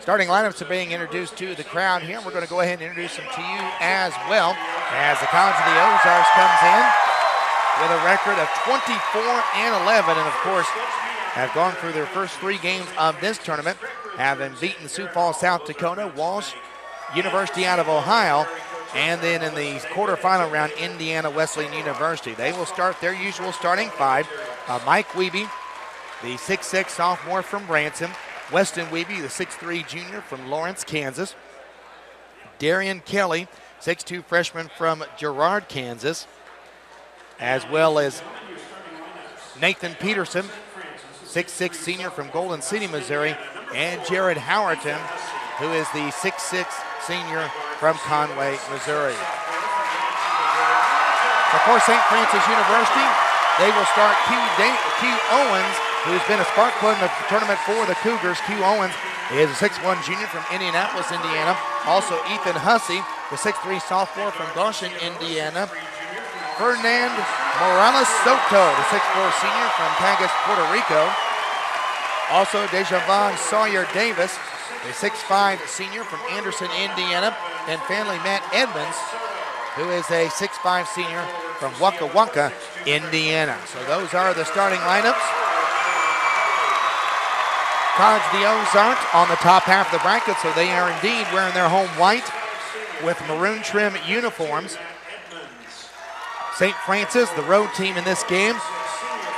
Starting lineups are being introduced to the crowd here. We're going to go ahead and introduce them to you as well as the College of the Ozarks comes in with a record of 24-11, and of course have gone through their first 3 games of this tournament, having beaten Sioux Falls, South Dakota, Walsh University out of Ohio, and then in the quarterfinal round, Indiana Wesleyan University. They will start their usual starting 5. Mike Wiebe, the 6'6 sophomore from Branson. Weston Wiebe, the 6'3 junior from Lawrence, Kansas. Darian Kelly, 6'2 freshman from Girard, Kansas. As well as Nathan Peterson, 6'6 senior from Golden City, Missouri. And Jared Howerton, who is the 6'6 senior from Conway, Missouri. For St. Francis University, they will start Q Owens, who's been a spark plug in the tournament for the Cougars. Q Owens is a 6'1 junior from Indianapolis, Indiana. Also Ethan Hussey, the 6'3 sophomore from Goshen, Indiana. Fernand Morales Soto, the 6'4 senior from Cagas, Puerto Rico. Also Dejavon Sawyer Davis, the 6'5 senior from Anderson, Indiana. And finally Matt Edmonds, who is a 6'5 senior from Waka Waka, Indiana. So those are the starting lineups. College of the Ozarks on the top half of the bracket, so they are indeed wearing their home white with maroon trim uniforms. St. Francis, the road team in this game,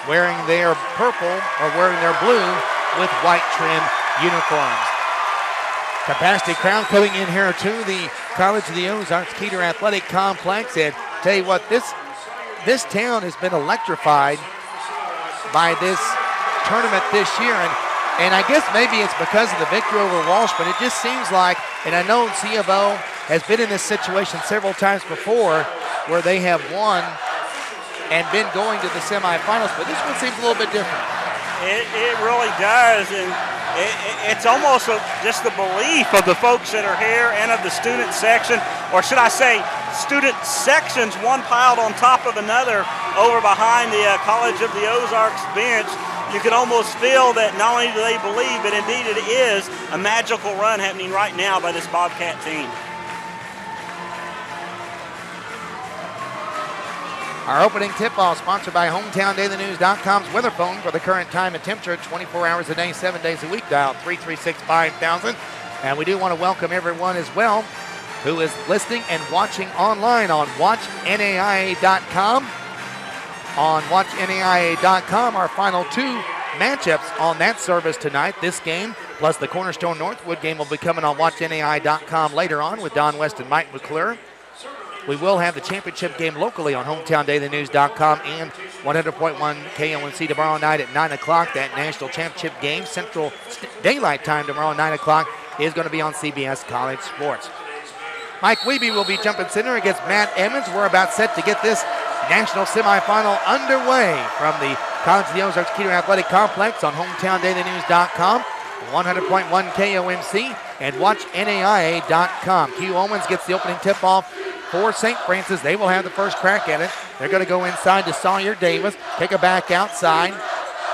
wearing their purple or wearing their blue with white trim uniforms. Capacity crowd coming in here to the College of the Ozarks Keeter Athletic Complex, and tell you what, this town has been electrified by this tournament this year, and I guess maybe it's because of the victory over Walsh, but it just seems like, and I know C of O has been in this situation several times before where they have won and been going to the semifinals, but this one seems a little bit different. It really does, and it's almost just the belief of the folks that are here and of the student section, or should I say student sections, one piled on top of another over behind the College of the Ozarks bench. You can almost feel that not only do they believe, but indeed it is a magical run happening right now by this Bobcat team. Our opening tip-off sponsored by HometownDailyNews.com's weather phone for the current time and temperature, 24 hours a day, 7 days a week. Dial 336-5000. And we do want to welcome everyone as well who is listening and watching online on WatchNAIA.com. On WatchNAIA.com, our final 2 matchups on that service tonight. This game, plus the Cornerstone Northwood game, will be coming on WatchNAIA.com later on with Don West and Mike McClure. We will have the championship game locally on HometownDailyNews.com and 100.1 KONC tomorrow night at 9 o'clock. That national championship game, Central Daylight Time tomorrow, 9 o'clock, is going to be on CBS College Sports. Mike Wiebe will be jumping center against Matt Emmons. We're about set to get this national semifinal underway from the College of the Ozarks Keeter Athletic Complex on HometownDailyNews.com, 100.1 KOMC, and WatchNAIA.com. Q Owens gets the opening tip-off for St. Francis. They will have the first crack at it. They're going to go inside to Sawyer Davis, kick it back outside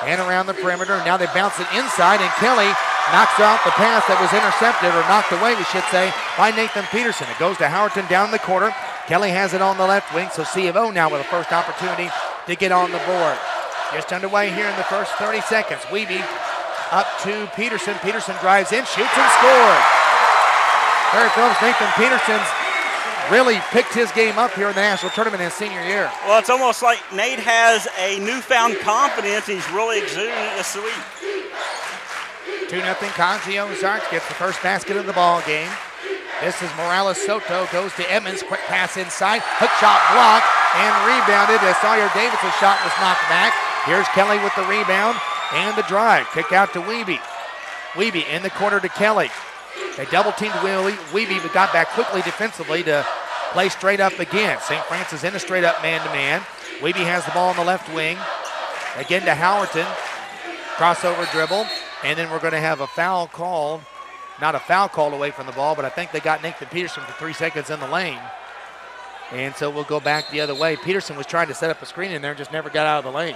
and around the perimeter. Now they bounce it inside, and Kelly knocks out the pass that was intercepted, or knocked away, we should say, by Nathan Peterson. It goes to Howerton down the quarter. Kelly has it on the left wing, so C of O now with a first opportunity to get on the board. Just underway here in the first 30 seconds. Wiebe up to Peterson. Peterson drives in, shoots, and scores. Terry Phillips, Nathan Peterson's really picked his game up here in the national tournament in his senior year. Well, it's almost like Nate has a newfound confidence. He's really exuding it this week. 2-0 College of the Ozarks gets the first basket of the ball game. This is Morales Soto, goes to Edmonds, quick pass inside, hook shot blocked and rebounded as Sawyer Davis' shot was knocked back. Here's Kelly with the rebound and the drive. Kick out to Wiebe. Wiebe in the corner to Kelly. They double-teamed Wiebe, but got back quickly defensively to play straight up again. St. Francis in a straight-up man-to-man. Wiebe has the ball on the left wing. Again to Howerton. Crossover dribble. And then we're going to have a foul call. Not a foul call away from the ball, but I think they got Nathan Peterson for 3 seconds in the lane. And so we'll go back the other way. Peterson was trying to set up a screen in there and just never got out of the lane,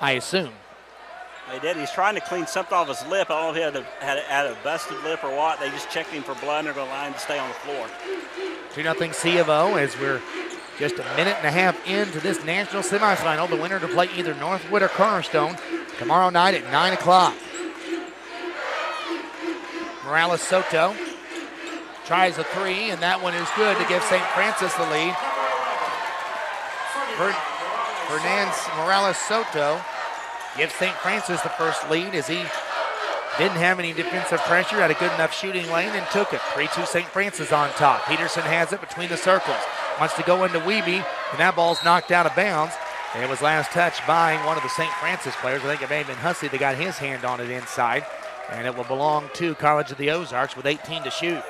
I assume. They did. He's trying to clean something off his lip. I don't know if he had a busted lip or what. They just checked him for blood and they're going to allow him to stay on the floor. 2-0 C of O as we're just a minute and a half into this national semifinal. The winner to play either Northwood or Cornerstone tomorrow night at 9 o'clock. Morales Soto tries a three, and that one is good to give St. Francis the lead. Fernandez Morales Soto gives St. Francis the first lead as he didn't have any defensive pressure, had a good enough shooting lane, and took it. 3-2 St. Francis on top. Peterson has it between the circles. Wants to go into Wiebe, and that ball's knocked out of bounds. And it was last touched by one of the St. Francis players. I think it may have been Hussey that got his hand on it inside. And it will belong to College of the Ozarks with 18 to shoot.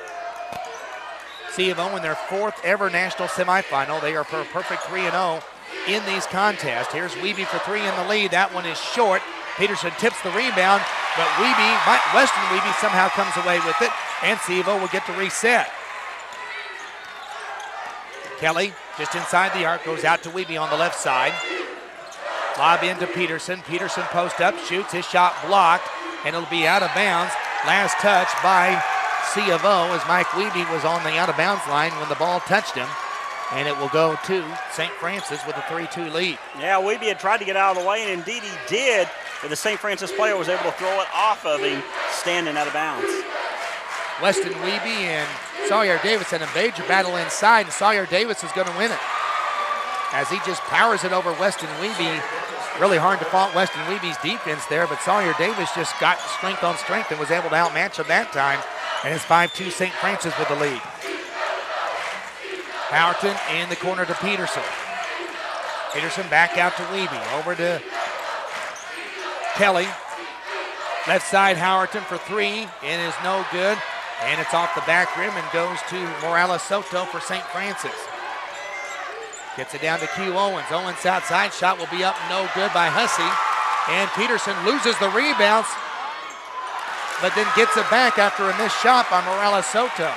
C of O in their fourth ever national semifinal. They are for a perfect 3-0 in these contests. Here's Wiebe for three in the lead. That one is short. Peterson tips the rebound, but Weston Wiebe somehow comes away with it, and C of O will get to reset. Kelly just inside the arc, goes out to Wiebe on the left side. Lob into Peterson. Peterson post up, shoots, his shot blocked, and it'll be out of bounds. Last touch by C of O as Mike Wiebe was on the out of bounds line when the ball touched him. And it will go to St. Francis with a 3-2 lead. Yeah, Wiebe had tried to get out of the way, and indeed he did, but the St. Francis player was able to throw it off of him, standing out of bounds. Weston Wiebe and Sawyer Davis had a major battle inside, and Sawyer Davis is going to win it. As he just powers it over Weston Wiebe. Really hard to fault Weston Weebe's defense there, but Sawyer Davis just got strength on strength and was able to outmatch him that time. And it's 5-2 St. Francis with the lead. Howerton in the corner to Peterson. Peterson back out to Wiebe. Over to Kelly. Left side, Howerton for three. It is no good. And it's off the back rim and goes to Morales Soto for St. Francis. Gets it down to Q Owens. Owens outside. Shot will be up no good by Hussey. And Peterson loses the rebounds, but then gets it back after a missed shot by Morales Soto.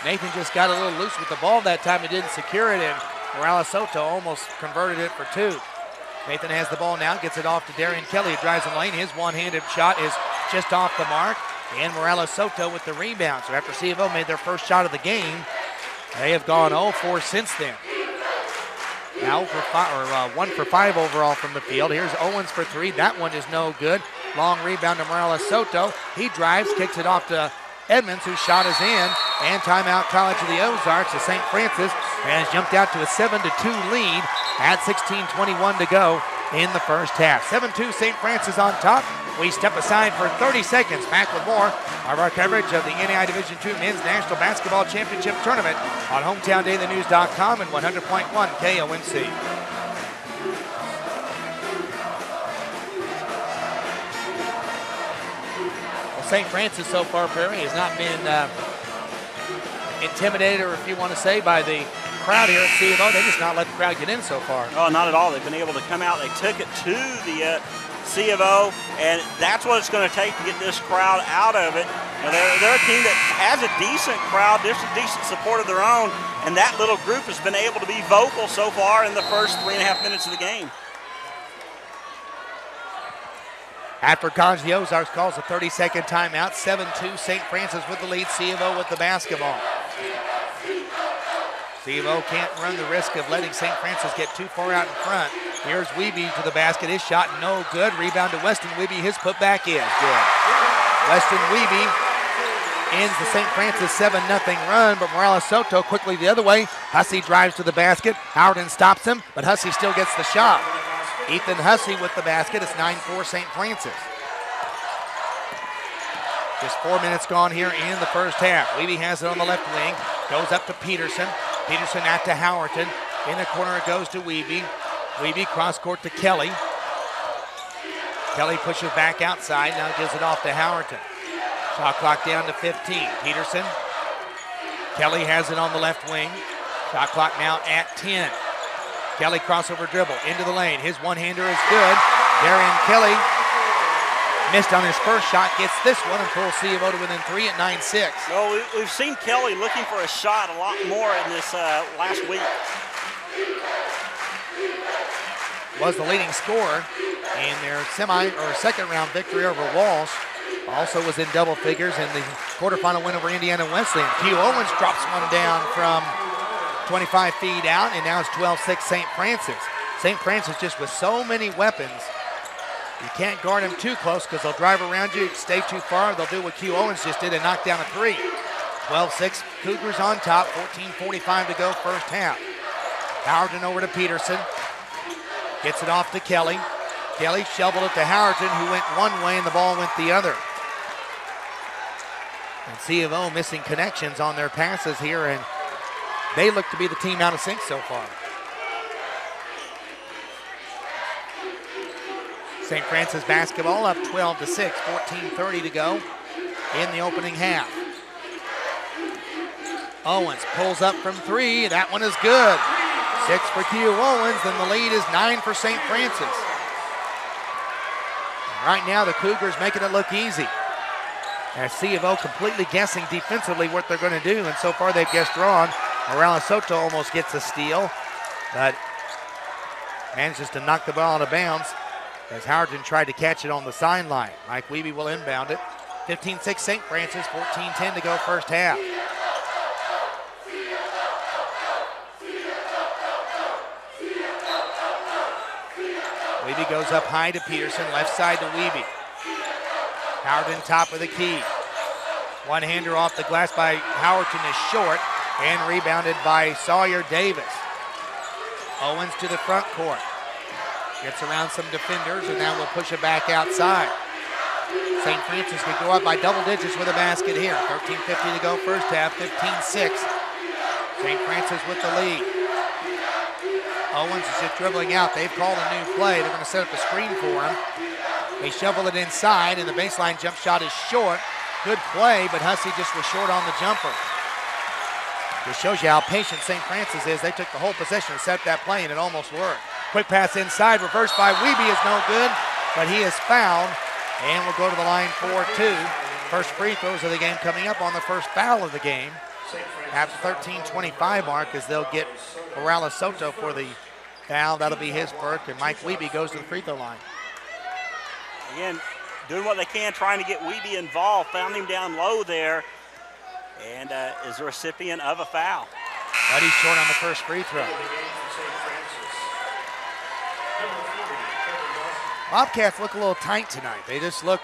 Nathan just got a little loose with the ball that time. He didn't secure it, and Morales Soto almost converted it for two. Nathan has the ball now, gets it off to Darian Kelly, who drives in lane. His one-handed shot is just off the mark, and Morales Soto with the rebound. So after C of O made their first shot of the game, they have gone 0-4 since then. Now 1 for 5 overall from the field. Here's Owens for three. That one is no good. Long rebound to Morales Soto. He drives, kicks it off to Edmonds, whose shot is in. And timeout College of the Ozarks as St. Francis has jumped out to a 7-2 lead at 16:21 to go in the first half. 7-2 St. Francis on top. We step aside for 30 seconds. Back with more of our coverage of the NAI Division II Men's National Basketball Championship Tournament on HometownDailyNews.com and 100.1 KONC. Well, St. Francis so far, Prairie, has not been intimidated, or if you want to say, by the crowd here at C of O. They just not let the crowd get in so far. Oh, not at all. They've been able to come out. They took it to the C of O, and that's what it's going to take to get this crowd out of it. You know, they're a team that has a decent crowd. There's a decent support of their own, and that little group has been able to be vocal so far in the first 3.5 minutes of the game. After College of the Ozarks calls a 30-second timeout, 7-2 St. Francis with the lead, C of O with the basketball. C of O can't run the risk of letting St. Francis get too far out in front. Here's Wiebe to the basket. His shot no good. Rebound to Weston Wiebe. His putback is good. Weston Wiebe ends the St. Francis 7-0 run, but Morales Soto quickly the other way. Hussey drives to the basket. Howerton stops him, but Hussey still gets the shot. Ethan Hussey with the basket. It's 9-4 St. Francis. Just 4 minutes gone here in the first half. Wiebe has it on the left wing. Goes up to Peterson. Peterson out to Howerton. In the corner it goes to Wiebe. Wiebe cross court to Kelly. Kelly pushes back outside. Now gives it off to Howerton. Shot clock down to 15. Peterson. Kelly has it on the left wing. Shot clock now at 10. Kelly crossover dribble into the lane. His one-hander is good. Darian Kelly missed on his first shot, gets this one and pulls C of O to within 3 at 9-6. Well, we've seen Kelly looking for a shot a lot more in this last week. was the leading scorer in their second round victory over Walsh. Also was in double figures in the quarterfinal win over Indiana Wesleyan. Q Owens drops one down from 25 feet out, and now it's 12-6 St. Francis. St. Francis just with so many weapons. You can't guard them too close because they'll drive around you, stay too far. They'll do what Q Owens just did and knock down a three. 12-6 Cougars on top, 14:45 to go first half. Howerton over to Peterson. Gets it off to Kelly. Kelly shoveled it to Howerton, who went one way and the ball went the other. And C of O missing connections on their passes here, and they look to be the team out of sync so far. St. Francis basketball up 12-6, 14:30 to go in the opening half. Owens pulls up from three. That one is good. 6 for Q Owens, then the lead is 9 for St. Francis. And right now the Cougars making it look easy. As C of O completely guessing defensively what they're going to do, and so far they've guessed wrong. Morales Soto almost gets a steal, but manages to knock the ball out of bounds as Howerton tried to catch it on the sideline. Mike Wiebe will inbound it. 15-6 St. Francis, 14:10 to go first half. Wiebe goes up high to Peterson, left side to Wiebe. Howerton top of the key. One-hander off the glass by Howerton is short and rebounded by Sawyer Davis. Owens to the front court. Gets around some defenders and now will push it back outside. St. Francis could go up by double digits with a basket here. 13:50 to go first half, 15-6. St. Francis with the lead. Owens is just dribbling out. They've called a new play. They're going to set up a screen for him. They shovel it inside, and the baseline jump shot is short. Good play, but Hussey just was short on the jumper. This shows you how patient St. Francis is. They took the whole possession and set up that play, and it almost worked. Quick pass inside, reversed by Wiebe is no good, but he is fouled, and will go to the line for two. First free throws of the game coming up on the first foul of the game. At the 13:25 mark, as they'll get Morales Soto for the foul. That'll be his first, and Mike Wiebe goes to the free throw line. Again, doing what they can, trying to get Wiebe involved. Found him down low there, and is the recipient of a foul. But he's short on the first free throw. Bobcats look a little tight tonight. They just look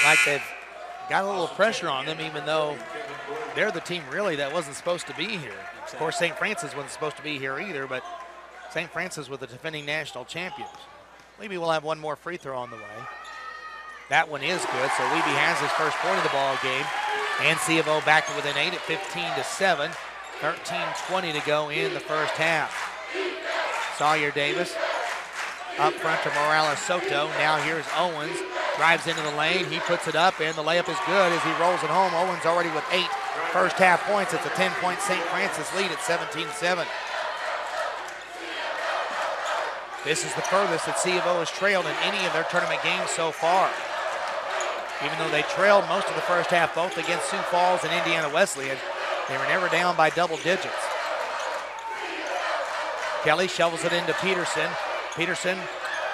like they've got a little pressure on them, even though they're the team really that wasn't supposed to be here. Of course, St. Francis wasn't supposed to be here either, but St. Francis were the defending national champions. Wiebe will have one more free throw on the way. That one is good, so Wiebe has his first point of the ball game. And C of O back to within 8 at 15-7. 13:20 to go in the first half. Sawyer Davis up front to Morales Soto. Now here's Owens. Drives into the lane. He puts it up, and the layup is good as he rolls it home. Owens already with 8 first half points. It's a 10-point St. Francis lead at 17-7. This is the furthest that C of O has trailed in any of their tournament games so far. Even though they trailed most of the first half, both against Sioux Falls and Indiana Wesleyan, they were never down by double digits. Kelly shovels it into Peterson. Peterson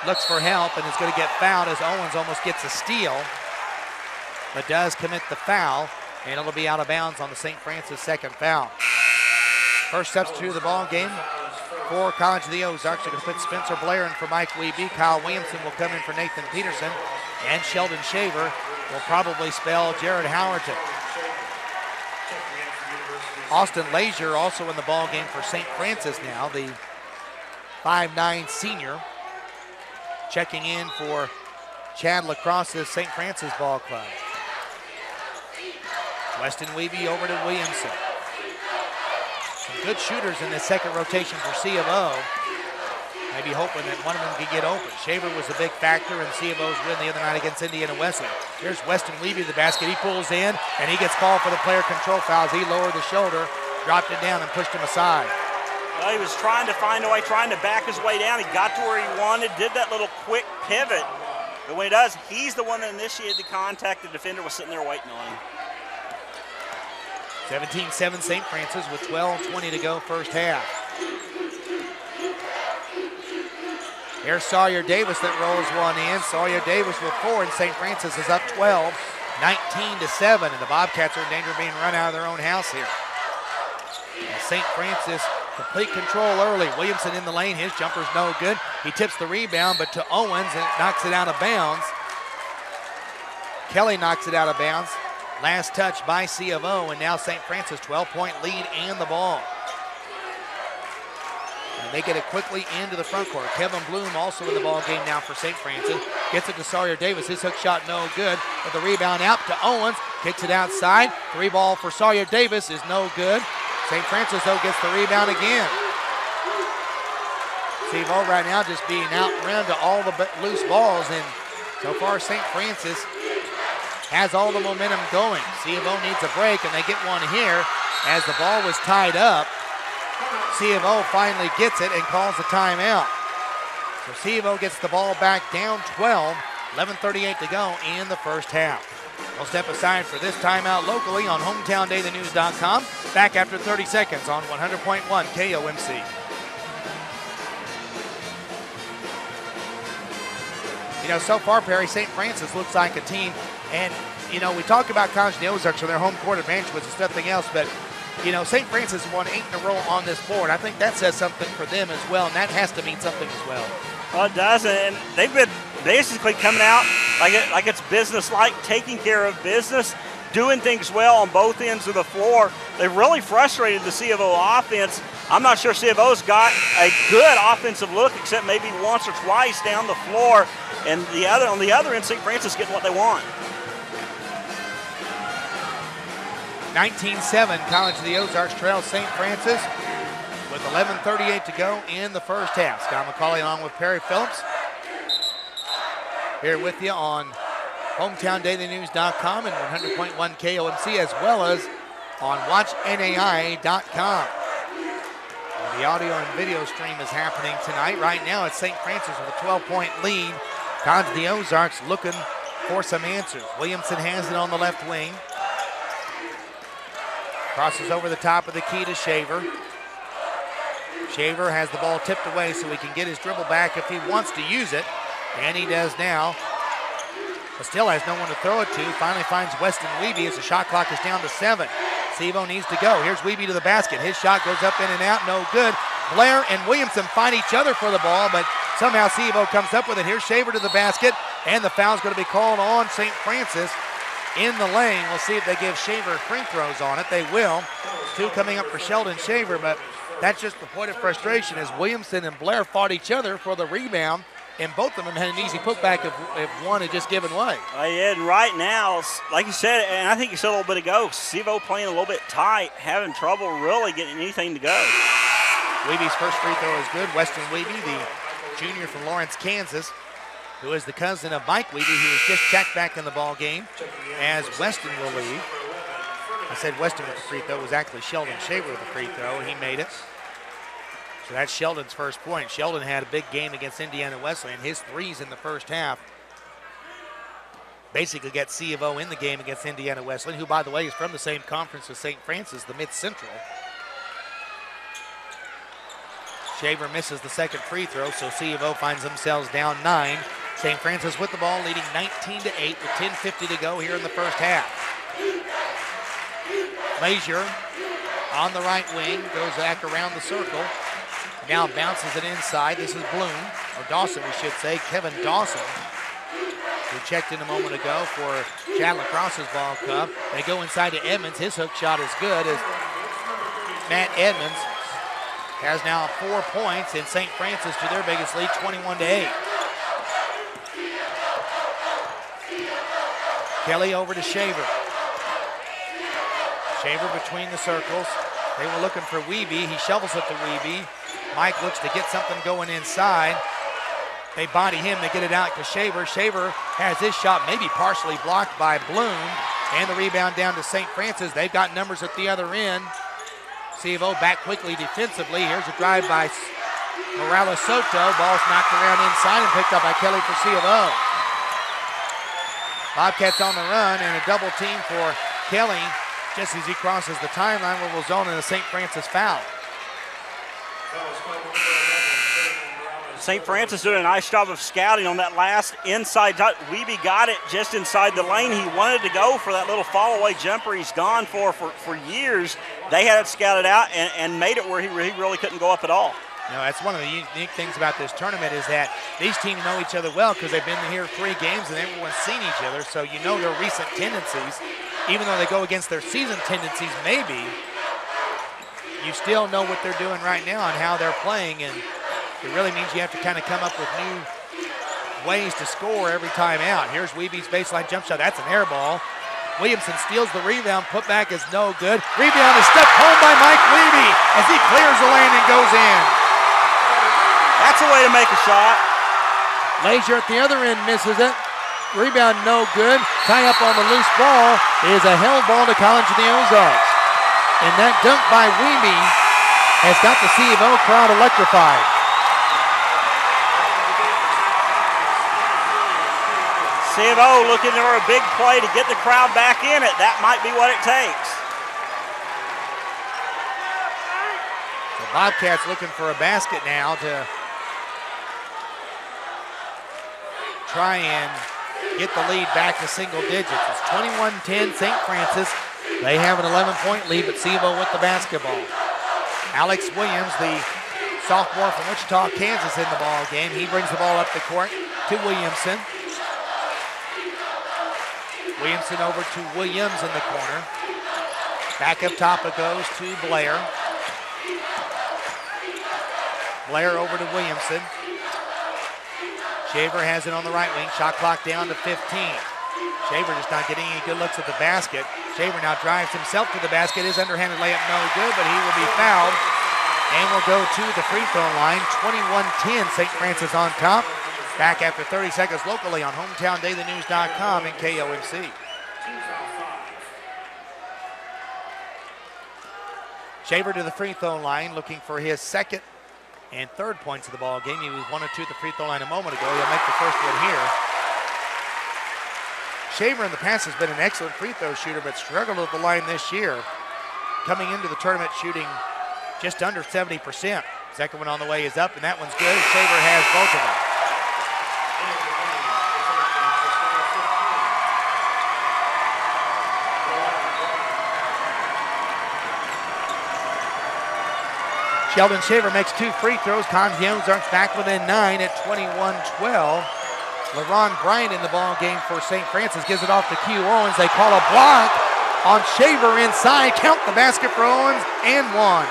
looks for help and is going to get fouled as Owens almost gets a steal, but does commit the foul, and it'll be out of bounds on the St. Francis second foul. First substitute of the ball game for College of the Ozarks. They're going to put Spencer Blair in for Mike Wiebe. Kyle Williamson will come in for Nathan Peterson, and Sheldon Shaver will probably spell Jared Howerton. Austin Lazier also in the ball game for St. Francis now, the 5'9" senior, checking in for Chad Lacrosse's St. Francis Ball Club. Weston Wiebe over to Williamson. Some good shooters in this second rotation for C of O. Maybe hoping that one of them could get open. Shaver was a big factor in C of O's win the other night against Indiana Wesleyan. Here's Weston Wiebe, the basket. He pulls in, and he gets called for the player control foul as he lowered the shoulder, dropped it down, and pushed him aside. Well, he was trying to find a way, trying to back his way down. He got to where he wanted, did that little quick pivot. But when he does, he's the one that initiated the contact. The defender was sitting there waiting on him. 17-7 St. Francis with 12:20 to go first half. Here's Sawyer Davis that rolls one in. Sawyer Davis with 4, and St. Francis is up 12, 19-7, and the Bobcats are in danger of being run out of their own house here. St. Francis complete control early. Williamson in the lane. His jumper's no good. He tips the rebound, but to Owens, and it knocks it out of bounds. Kelly knocks it out of bounds. Last touch by C of O, and now St. Francis 12-point lead and the ball. And they get it quickly into the front court. Kevin Bloom also in the ball game now for St. Francis. Gets it to Sawyer Davis. His hook shot no good. But the rebound out to Owens. Kicks it outside. 3-ball for Sawyer Davis is no good. St. Francis, though, gets the rebound again. C of O right now just being outrun to all the loose balls. And so far, St. Francis has all the momentum going. C of O needs a break, and they get one here as the ball was tied up. C of O finally gets it and calls a timeout. So C of O gets the ball back down 12, 11:38 to go in the first half. We'll step aside for this timeout locally on HometownDailyNews.com. Back after 30 seconds on 100.1 KOMC. You know, so far, Perry, St. Francis looks like a team, and, you know, we talk about College of the Ozarks or their home court advantage, which is nothing else, but you know, St. Francis won 8 in a row on this board. I think that says something for them as well, and that has to mean something as well. Well, it does, and they've been basically coming out like it's business-like, taking care of business, doing things well on both ends of the floor. They've really frustrated the C of O offense. I'm not sure C of O's got a good offensive look, except maybe once or twice down the floor, and on the other end, St. Francis getting what they want. 19-7, College of the Ozarks trails St. Francis with 11:38 to go in the first half. Scott McCauley along with Perry Phillips here with you on HometownDailyNews.com and 100.1 KOMC, as well as on WatchNAI.com. The audio and video stream is happening tonight. Right now it's St. Francis with a 12-point lead. College of the Ozarks looking for some answers. Williamson has it on the left wing. Crosses over the top of the key to Shaver. Shaver has the ball tipped away so he can get his dribble back if he wants to use it. And he does now. But still has no one to throw it to. Finally finds Weston Wiebe as the shot clock is down to 7. Sevo needs to go. Here's Wiebe to the basket. His shot goes up in and out. No good. Blair and Williamson find each other for the ball, but somehow Sevo comes up with it. Here's Shaver to the basket. And the foul's going to be called on St. Francis in the lane. We'll see if they give Shaver free throws on it. They will. 2 coming up for Sheldon Shaver, but that's just the point of frustration as Williamson and Blair fought each other for the rebound, and both of them had an easy putback if one had just given way. Yeah, and right now, like you said, and I think you said a little bit ago, Sevo playing a little bit tight, having trouble really getting anything to go. Wiebe's first free throw is good. Weston Wiebe, the junior from Lawrence, Kansas, who is the cousin of Mike Wiebe, who was just checked back in the ball game as Weston will leave. I said Weston with the free throw. It was actually Sheldon Shaver with the free throw, and he made it. So that's Sheldon's first point. Sheldon had a big game against Indiana Wesleyan. His threes in the first half basically got C of O in the game against Indiana Wesleyan, who, by the way, is from the same conference as St. Francis, the Mid-Central. Shaver misses the second free throw, so C of O finds themselves down 9. St. Francis with the ball, leading 19-8 with 10:50 to go here in the first half. Lazier on the right wing, goes back around the circle. Now bounces it inside. This is Bloom, or Dawson, we should say. Kevin Dawson, who checked in a moment ago for Chad Lacrosse's ball club. They go inside to Edmonds. His hook shot is good as Matt Edmonds has now 4 points, and St. Francis to their biggest lead, 21-8. Kelly over to Shaver. Shaver between the circles. They were looking for Wiebe. He shovels it to Wiebe. Mike looks to get something going inside. They body him. They get it out to Shaver. Shaver has his shot maybe partially blocked by Bloom. And the rebound down to St. Francis. They've got numbers at the other end. C of O back quickly defensively. Here's a drive by Morales Soto. Ball's knocked around inside and picked up by Kelly for C of O. Bobcats on the run and a double team for Kelly just as he crosses the timeline where we'll zone in a St. Francis foul. St. Francis doing a nice job of scouting on that last inside touch. Weeby got it just inside the lane. He wanted to go for that little fall-away jumper he's gone for years. They had it scouted out and made it where he really couldn't go up at all. You know, that's one of the unique things about this tournament is that these teams know each other well because they've been here 3 games and everyone's seen each other, so you know their recent tendencies. Even though they go against their season tendencies maybe, you still know what they're doing right now and how they're playing, and it really means you have to kind of come up with new ways to score every time out. Here's Weeby's baseline jump shot. That's an air ball. Williamson steals the rebound. Putback is no good. Rebound is stepped home by Mike Weeby as he clears the lane and goes in. That's a way to make a shot. Lazier at the other end misses it. Rebound no good. Tie up on the loose ball is a held ball to College of the Ozarks. And that dunk by Weeby has got the C of O crowd electrified. C of O looking for a big play to get the crowd back in it. That might be what it takes. The Bobcats looking for a basket now to try and get the lead back to single digits. It's 21-10 St. Francis. They have an 11-point lead, but C of O with the basketball. Alex Williams, the sophomore from Wichita, Kansas, in the ball game. He brings the ball up the court to Williamson. Williamson over to Williams in the corner. Back up top it goes to Blair. Blair over to Williamson. Shaver has it on the right wing. Shot clock down to 15. Shaver just not getting any good looks at the basket. Shaver now drives himself to the basket. His underhanded layup no good, but he will be fouled and will go to the free throw line. 21-10, St. Francis on top. Back after 30 seconds locally on HometownDailyNews.com and KOMC. Shaver to the free throw line, looking for his second and third points of the ball game. He was 1 or 2 at the free throw line a moment ago. He'll make the first one here. Shaver in the past has been an excellent free throw shooter, but struggled with the line this year. Coming into the tournament shooting just under 70%. Second one on the way is up, and that one's good. Shaver has both of them. Sheldon Shaver makes 2 free throws. The Ozarks back within 9 at 21-12. LaRon Bryant in the ball game for St. Francis gives it off to Q Owens. They call a block on Shaver inside. Count the basket for Owens and 1.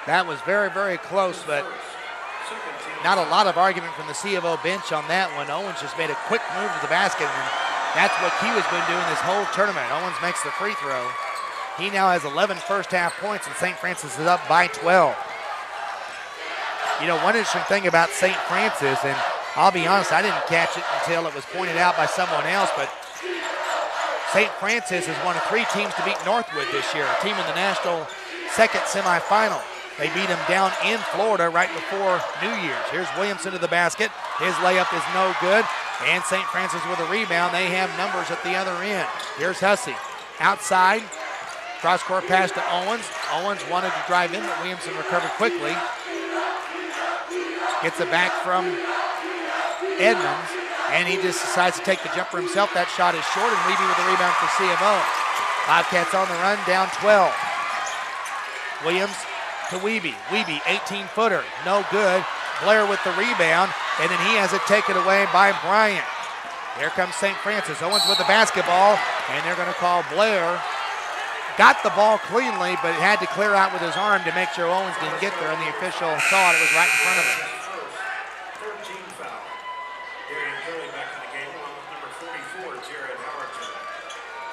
That was very, very close, but not a lot of argument from the C of O bench on that one. Owens just made a quick move to the basket, and that's what Q has been doing this whole tournament. Owens makes the free throw. He now has 11 first-half points, and St. Francis is up by 12. You know, one interesting thing about St. Francis, and I'll be honest, I didn't catch it until it was pointed out by someone else, but St. Francis is one of 3 teams to beat Northwood this year, a team in the national second semifinal. They beat him down in Florida right before New Year's. Here's Williamson to the basket. His layup is no good. And St. Francis with a rebound. They have numbers at the other end. Here's Hussey. Outside. Cross-court pass to Owens. Owens wanted to drive in, but Williamson recovered quickly. Gets it back from Edmonds. And he just decides to take the jumper himself. That shot is short, and Weeby with the rebound for C of O. Bobcats on the run, down 12. Williams to Weeby. Weeby, 18-footer, no good. Blair with the rebound, and then he has it taken away by Bryant. Here comes St. Francis. Owens with the basketball, and they're going to call Blair. Got the ball cleanly, but had to clear out with his arm to make sure Owens didn't get there, and the official saw it. It was right in front of him.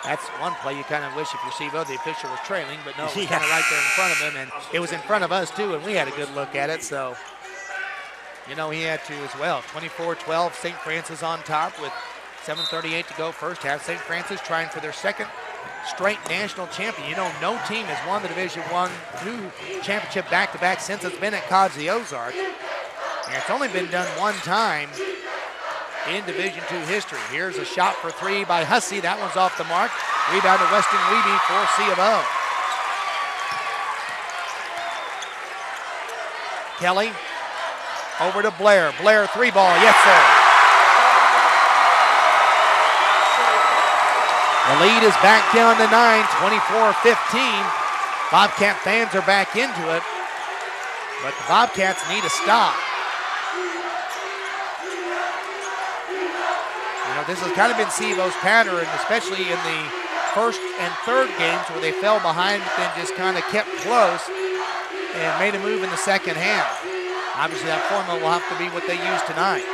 That's one play you kind of wish if you're CVO, the official was trailing, but no, it was kind of right there in front of him, and it was in front of us too, and we had a good look at it, so, you know, he had to as well. 24-12, St. Francis on top with 7:38 to go first half. St. Francis trying for their second straight national champion. You know, no team has won the Division II championship back-to-back since it's been at College of the Ozarks, and it's only been done one time in Division II history. Here's a shot for 3 by Hussey. That one's off the mark. Rebound to Weston Wiebe for C of O. Kelly over to Blair. Blair three ball, yes sir. The lead is back down to 9, 24-15. Bobcat fans are back into it, but the Bobcats need a stop. You know, this has kind of been C of O's pattern, especially in the first and third games where they fell behind but then just kind of kept close and made a move in the second half. Obviously that formula will have to be what they use tonight.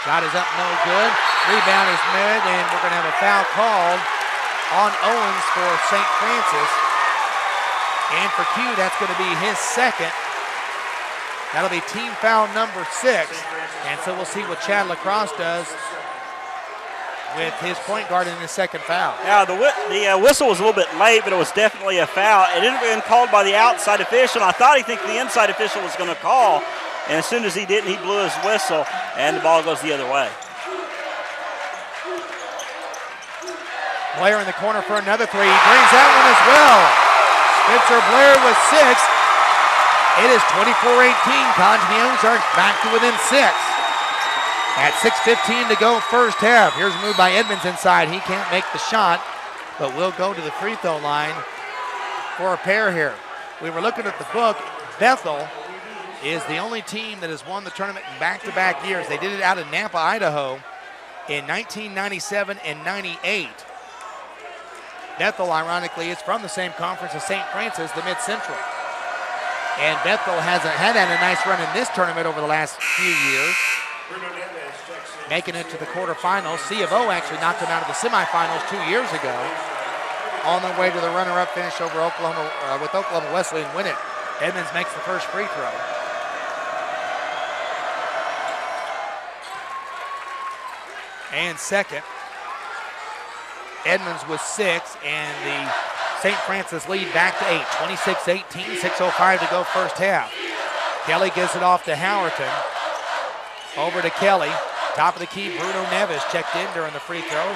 Shot is up, no good. Rebound is mid, and we're going to have a foul called on Owens for St. Francis. And for Q, that's going to be his second. That'll be team foul number 6. And so we'll see what Chad Lacrosse does with his point guard in his second foul. Now, the whistle was a little bit late, but it was definitely a foul. It hadn't been called by the outside official. I thought the inside official was going to call. And as soon as he didn't, he blew his whistle, and the ball goes the other way. Blair in the corner for another three. He brings that one as well. Spencer Blair with 6. It is 24-18. College of the Ozarks back to within 6. At 6:15 to go first half. Here's a move by Edmonds inside. He can't make the shot, but will go to the free throw line for a pair here. We were looking at the book. Bethel is the only team that has won the tournament in back-to-back years. They did it out of Nampa, Idaho in 1997 and 98. Bethel, ironically, is from the same conference as St. Francis, the Mid-Central. And Bethel hasn't had a nice run in this tournament over the last few years, making it to the quarterfinals. C of O actually knocked them out of the semifinals 2 years ago, on their way to the runner-up finish over Oklahoma with Oklahoma Wesleyan win it. Edmonds makes the first free throw. And second. Edmonds with 6, and the St. Francis lead back to 8, 26-18, 6:05 to go first half. Kelly gives it off to Howerton. Over to Kelly. Top of the key, Bruno Neves checked in during the free throw.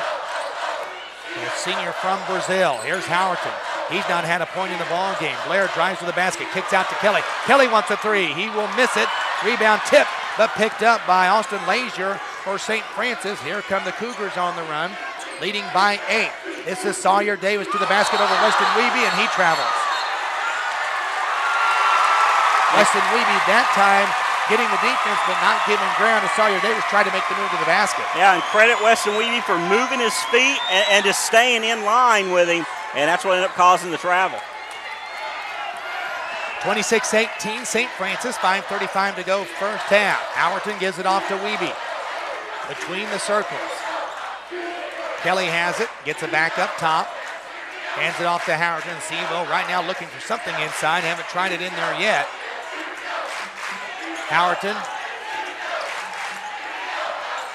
The senior from Brazil. Here's Howerton. He's not had a point in the ball game. Blair drives to the basket, kicks out to Kelly. Kelly wants a three. He will miss it. Rebound tip, but picked up by Austin Lazier for St. Francis. Here come the Cougars on the run, leading by 8. This is Sawyer Davis to the basket over Weston Wiebe, and he travels. Weston Wiebe that time getting the defense but not giving ground as Sawyer Davis tried to make the move to the basket. Yeah, and credit Weston Wiebe for moving his feet and just staying in line with him, and that's what ended up causing the travel. 26-18, St. Francis, 5:35 to go first half. Howerton gives it off to Wiebe. Between the circles. Kelly has it, gets it back up top. Hands it off to Howerton. Sevo right now looking for something inside. Haven't tried it in there yet. Howerton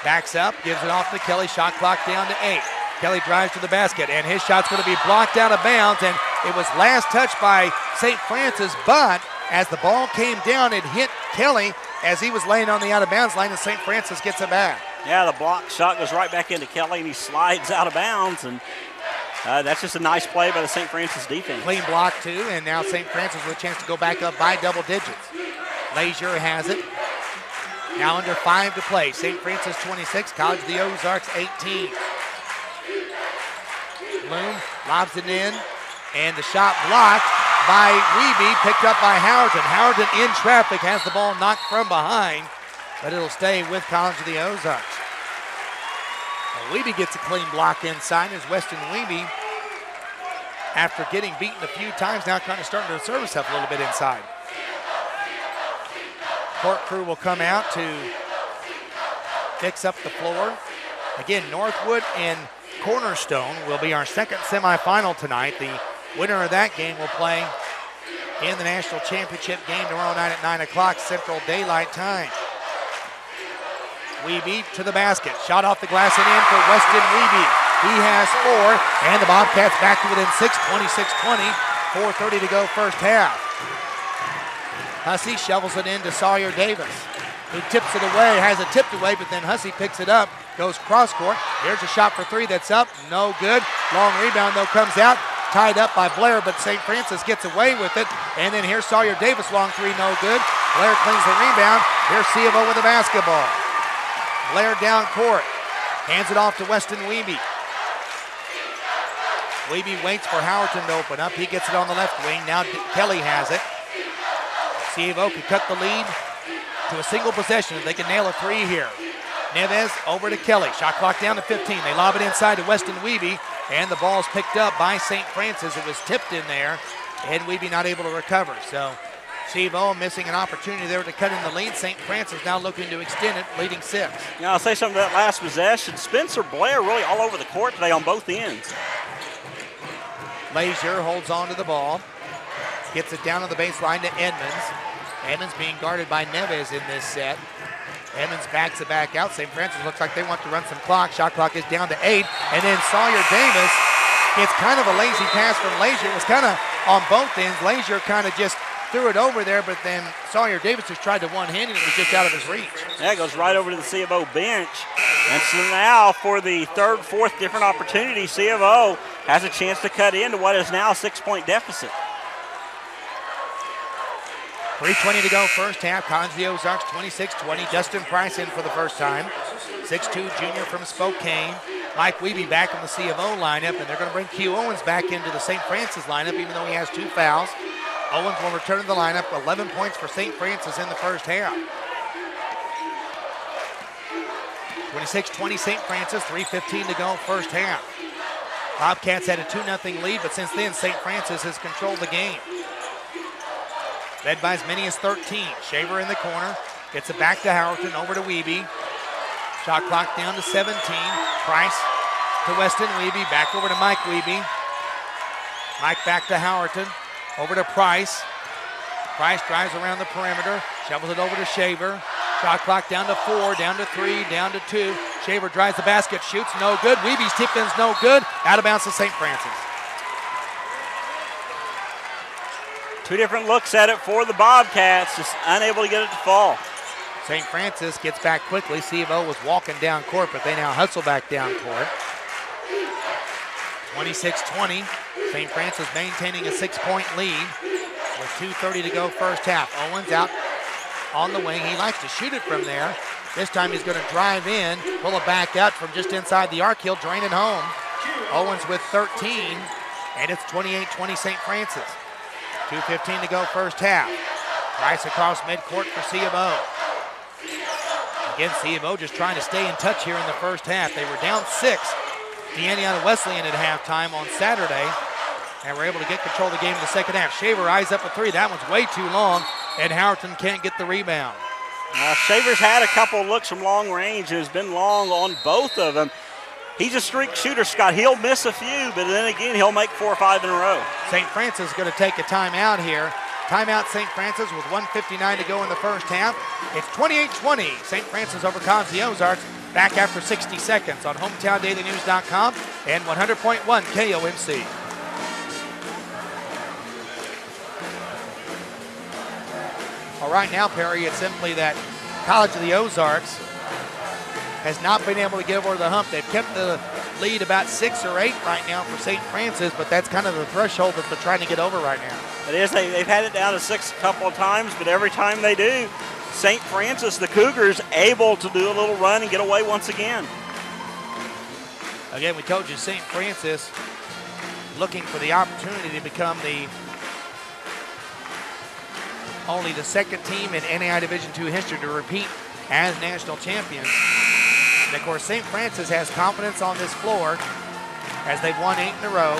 backs up, gives it off to Kelly. Shot clock down to 8. Kelly drives to the basket, and his shot's going to be blocked out of bounds, and it was last touched by St. Francis, but as the ball came down, it hit Kelly as he was laying on the out-of-bounds line, and St. Francis gets it back. Yeah, the block shot goes right back into Kelly, and he slides out of bounds, and that's just a nice play by the St. Francis defense. Clean block, too, and now St. Francis with a chance to go back up by double digits. Lazier has it. Now under 5 to play. St. Francis 26, College of the Ozarks 18. Bloom lobs it in, and the shot blocked by Wiebe, picked up by Howerton. Howerton in traffic, has the ball knocked from behind, but it'll stay with College of the Ozarks. Well, Wiebe gets a clean block inside as Weston Wiebe, after getting beaten a few times, now kind of starting to assert himself a little bit inside. Court crew will come out to fix up the floor. Again, Northwood and Cornerstone will be our second semifinal tonight. The winner of that game will play in the national championship game tomorrow night at 9 o'clock Central Daylight Time. Wiebe to the basket. Shot off the glass and in for Weston Wiebe. He has 4, and the Bobcats back to within 6, 26-20. 4:30 to go first half. Hussey shovels it in to Sawyer Davis. who tips it away, has it tipped away, but then Hussey picks it up, goes cross court. Here's a shot for three that's up, no good. Long rebound though comes out, tied up by Blair, but St. Francis gets away with it. And then here's Sawyer Davis, long three, no good. Blair cleans the rebound. Here's C of O with the basketball. Blair down court, hands it off to Weston Wiebe. Wiebe waits for Howerton to open up. He gets it on the left wing. Now Kelly has it. C of O can cut the lead to a single possession if they can nail a three here. Neves over to Kelly. Shot clock down to 15. They lob it inside to Weston Wiebe, and the ball's picked up by St. Francis. It was tipped in there, and Wiebe not able to recover. So C of O missing an opportunity there to cut in the lead. St. Francis now looking to extend it, leading 6. Yeah, I'll say something to that last possession. Spencer Blair really all over the court today on both ends. Lazier holds on to the ball, gets it down to the baseline to Edmonds. Edmonds being guarded by Neves in this set. Edmonds backs it back out. St. Francis looks like they want to run some clock. Shot clock is down to 8. And then Sawyer Davis gets kind of a lazy pass from Lazier. It was kind of on both ends. Lazier kind of just threw it over there, but then Sawyer Davis just tried to one-hand and it was just out of his reach. Yeah, it goes right over to the C of O bench. And so now for the third, fourth different opportunity, C of O has a chance to cut into what is now a 6-point deficit. 3:20 to go first half. College of the Ozarks 26-20. Dustin Price in for the first time. 6'2 junior from Spokane. Mike Wiebe back in the C of O lineup, and they're going to bring Q Owens back into the St. Francis lineup, even though he has 2 fouls. Owens will return to the lineup. 11 points for St. Francis in the first half. 26-20 St. Francis. 3:15 to go first half. Bobcats had a 2-0 lead, but since then St. Francis has controlled the game. Led by as many as 13. Shaver in the corner. Gets it back to Howerton, over to Wiebe. Shot clock down to 17. Price to Weston Wiebe. Back over to Mike Wiebe. Mike back to Howerton. Over to Price. Price drives around the perimeter. Shovels it over to Shaver. Shot clock down to 4, down to 3, down to 2. Shaver drives the basket, shoots, no good. Weebe's tip-in's no good. Out of bounds to St. Francis. 2 different looks at it for the Bobcats, just unable to get it to fall. St. Francis gets back quickly. C of O was walking down court, but they now hustle back down court. 26-20. St. Francis maintaining a 6-point lead with 2:30 to go first half. Owens out on the wing. He likes to shoot it from there. This time he's going to drive in, pull it back out from just inside the arc. He'll drain it home. Owens with 13, and it's 28-20 St. Francis. 2:15 to go first half. Price across midcourt for C of O. Again, C of O just trying to stay in touch here in the first half. They were down 6 to Indiana Wesleyan at halftime on Saturday, and were able to get control of the game in the second half. Shaver eyes up a 3. That one's way too long, and Howerton can't get the rebound. Shaver's had a couple of looks from long range and has been long on both of them. He's a streak shooter, Scott. He'll miss a few, but then again, he'll make 4 or 5 in a row. St. Francis is going to take a timeout here. Timeout St. Francis with 1:59 to go in the first half. It's 28-20. St. Francis over College of the Ozarks. Back after 60 seconds on HometownDailyNews.com and 100.1 KOMC. All right, now, Perry, it's simply that College of the Ozarks has not been able to get over the hump. They've kept the lead about 6 or 8 right now for St. Francis, but that's kind of the threshold that they're trying to get over right now. It is. They've had it down to 6 a couple of times, but every time they do, St. Francis, the Cougars, able to do a little run and get away once again. Again, we told you St. Francis looking for the opportunity to become only the second team in NAI Division II history to repeat as national champions. And of course, St. Francis has confidence on this floor as they've won 8 in a row.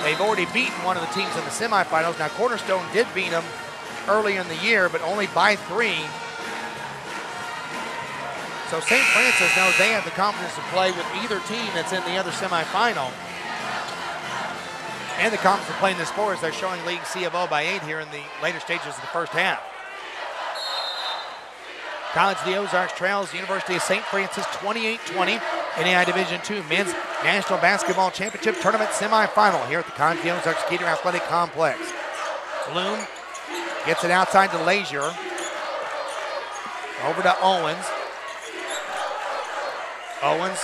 They've already beaten one of the teams in the semifinals. Now, Cornerstone did beat them early in the year, but only by 3. So St. Francis knows they have the confidence to play with either team that's in the other semifinal. And the confidence to play in this floor as they're showing leading C of O by 8 here in the later stages of the first half. College of the Ozarks trails University of St. Francis 28-20. NAI Division II Men's National Basketball Championship Tournament semifinal here at the College of the Ozarks Skeeter Athletic Complex. Bloom gets it outside to Lazier. Over to Owens. Owens,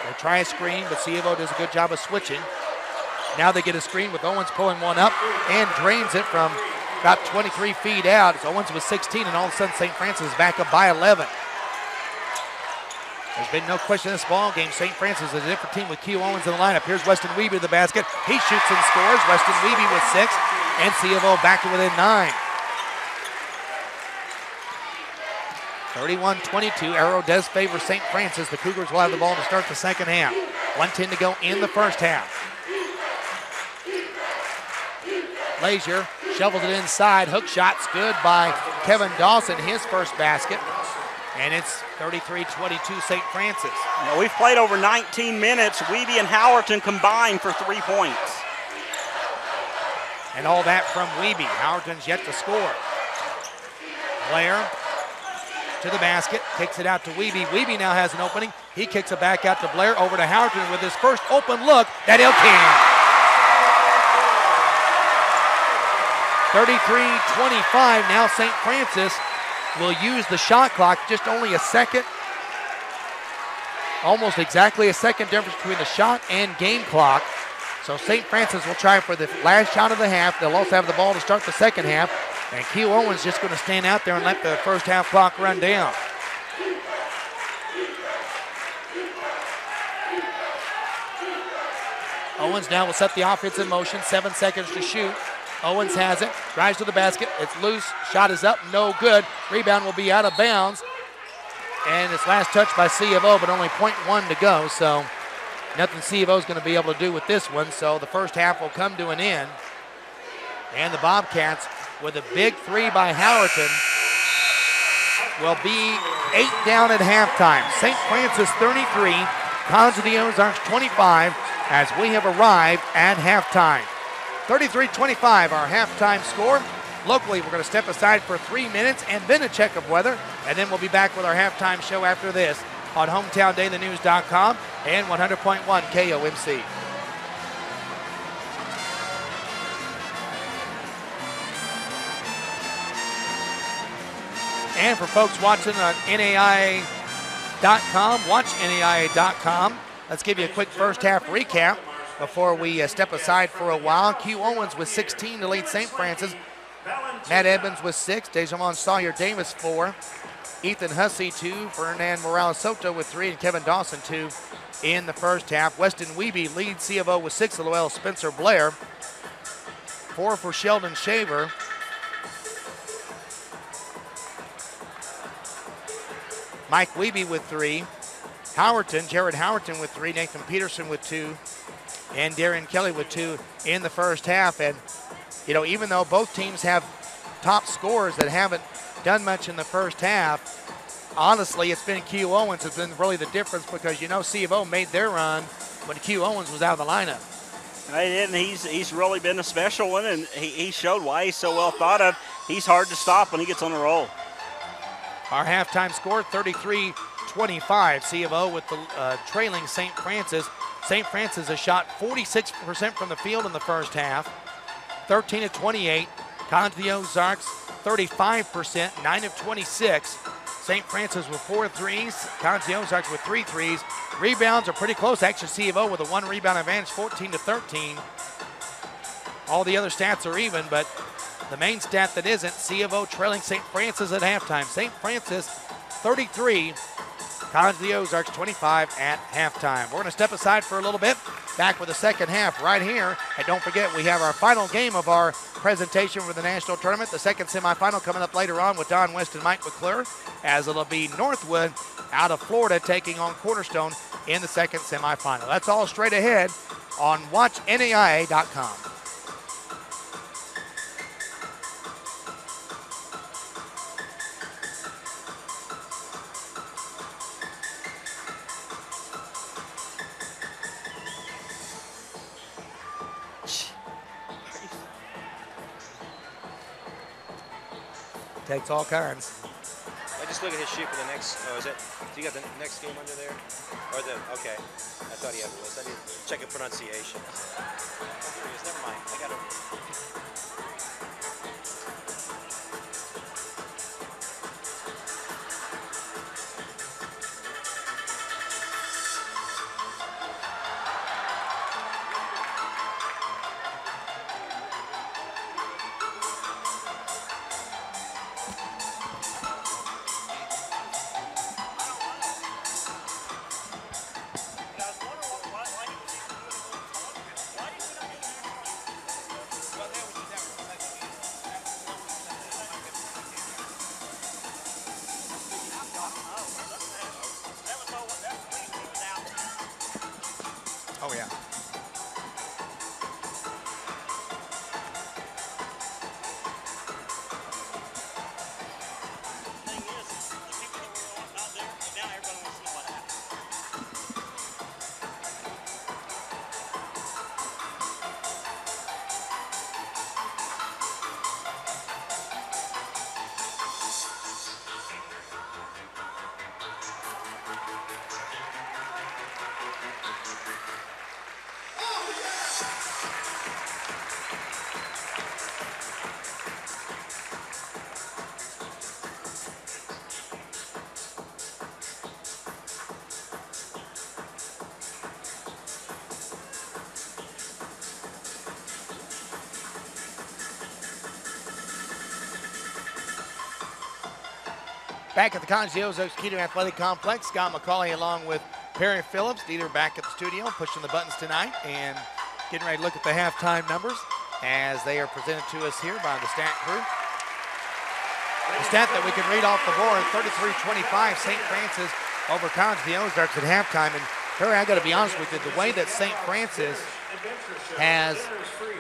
they try a screen, but C of O does a good job of switching. Now they get a screen with Owens pulling one up and drains it from about 23 feet out. It's Owens with 16, and all of a sudden St. Francis is back up by 11. There's been no question in this ball game. St. Francis is a different team with Q Owens in the lineup. Here's Weston Wiebe to the basket. He shoots and scores. Weston Wiebe with 6, and C of O back to within 9. 31-22. Arrow does favor St. Francis. The Cougars will have the ball to start the second half. 1:10 to go in the first half. Lazier shovels it inside. Hook shot's good by Kevin Dawson, his first basket. And it's 33-22 St. Francis. Now, we've played over 19 minutes. Wiebe and Howerton combined for 3 points. And all that from Wiebe. Howerton's yet to score. Blair to the basket, kicks it out to Wiebe. Wiebe now has an opening. He kicks it back out to Blair, over to Howerton with his first open look that he'll can. 33-25, now St. Francis will use the shot clock, just only a second. Almost exactly a second difference between the shot and game clock. So St. Francis will try for the last shot of the half. They'll also have the ball to start the second half. And Q Owens just going to stand out there and let the first half clock run down. Owens now will set the offense in motion. 7 seconds to shoot. Owens has it, drives to the basket. It's loose. Shot is up, no good. Rebound will be out of bounds. And it's last touch by C of O, but only 0.1 to go. So nothing C of O is going to be able to do with this one. So the first half will come to an end. And the Bobcats, with a big 3 by Howerton, will be 8 down at halftime. St. Francis 33, College of the Ozarks 25, as we have arrived at halftime. 33-25, our halftime score. Locally, we're going to step aside for 3 minutes and then a check of weather, and then we'll be back with our halftime show after this on HometownDailyNews.com and 100.1 KOMC. And for folks watching on NAIA.com, watch NAIA.com. Let's give you a quick first half recap before we step aside for a while. Q Owens with 16 to lead St. Francis. Matt Edmonds with 6. Dejamon Sawyer Davis 4. Ethan Hussey 2. Fernand Morales Soto with 3. And Kevin Dawson 2 in the first half. Weston Wiebe leads C of O with 6. Loel Spencer Blair. 4 for Sheldon Shaver. Mike Wiebe with 3. Jared Howerton with 3. Nathan Peterson with 2. And Darian Kelly with 2 in the first half. And, you know, even though both teams have top scorers that haven't done much in the first half, honestly, it's been Q Owens has been really the difference, because, you know, C of O made their run when Q Owens was out of the lineup. And he's really been a special one, and he showed why he's so well thought of. He's hard to stop when he gets on a roll. Our halftime score, 33-25. C of O with the trailing St. Francis. St. Francis has shot 46% from the field in the first half, 13 of 28. College of the Ozarks, 35%, 9 of 26. St. Francis with 4 threes. College of the Ozarks with 3 threes. Rebounds are pretty close. Actually, C of O with a 1 rebound advantage, 14-13. All the other stats are even, but the main stat that isn't, C of O trailing St. Francis at halftime. St. Francis 33. College of the Ozarks 25 at halftime. We're going to step aside for a little bit. Back with the second half right here. And don't forget, we have our final game of our presentation for the national tournament. The second semifinal coming up later on with Don West and Mike McClure, as it'll be Northwood out of Florida taking on Cornerstone in the second semifinal. That's all straight ahead on WatchNAIA.com. Takes all kinds. I just look at his sheet for the next. Oh, is it? Do you got the next game under there? Or the? Okay. I thought he had the list. I didn't check a pronunciation. Never mind. I got it. Back at the College of the Ozarks Dieter Athletic Complex, Scott McCauley along with Perry Phillips. Dieter back at the studio, pushing the buttons tonight and getting ready to look at the halftime numbers as they are presented to us here by the stat crew. The stat that we can read off the board, 33-25, St. Francis over College of the Ozarks at halftime. And Perry, I got to be honest with you, the way that St. Francis has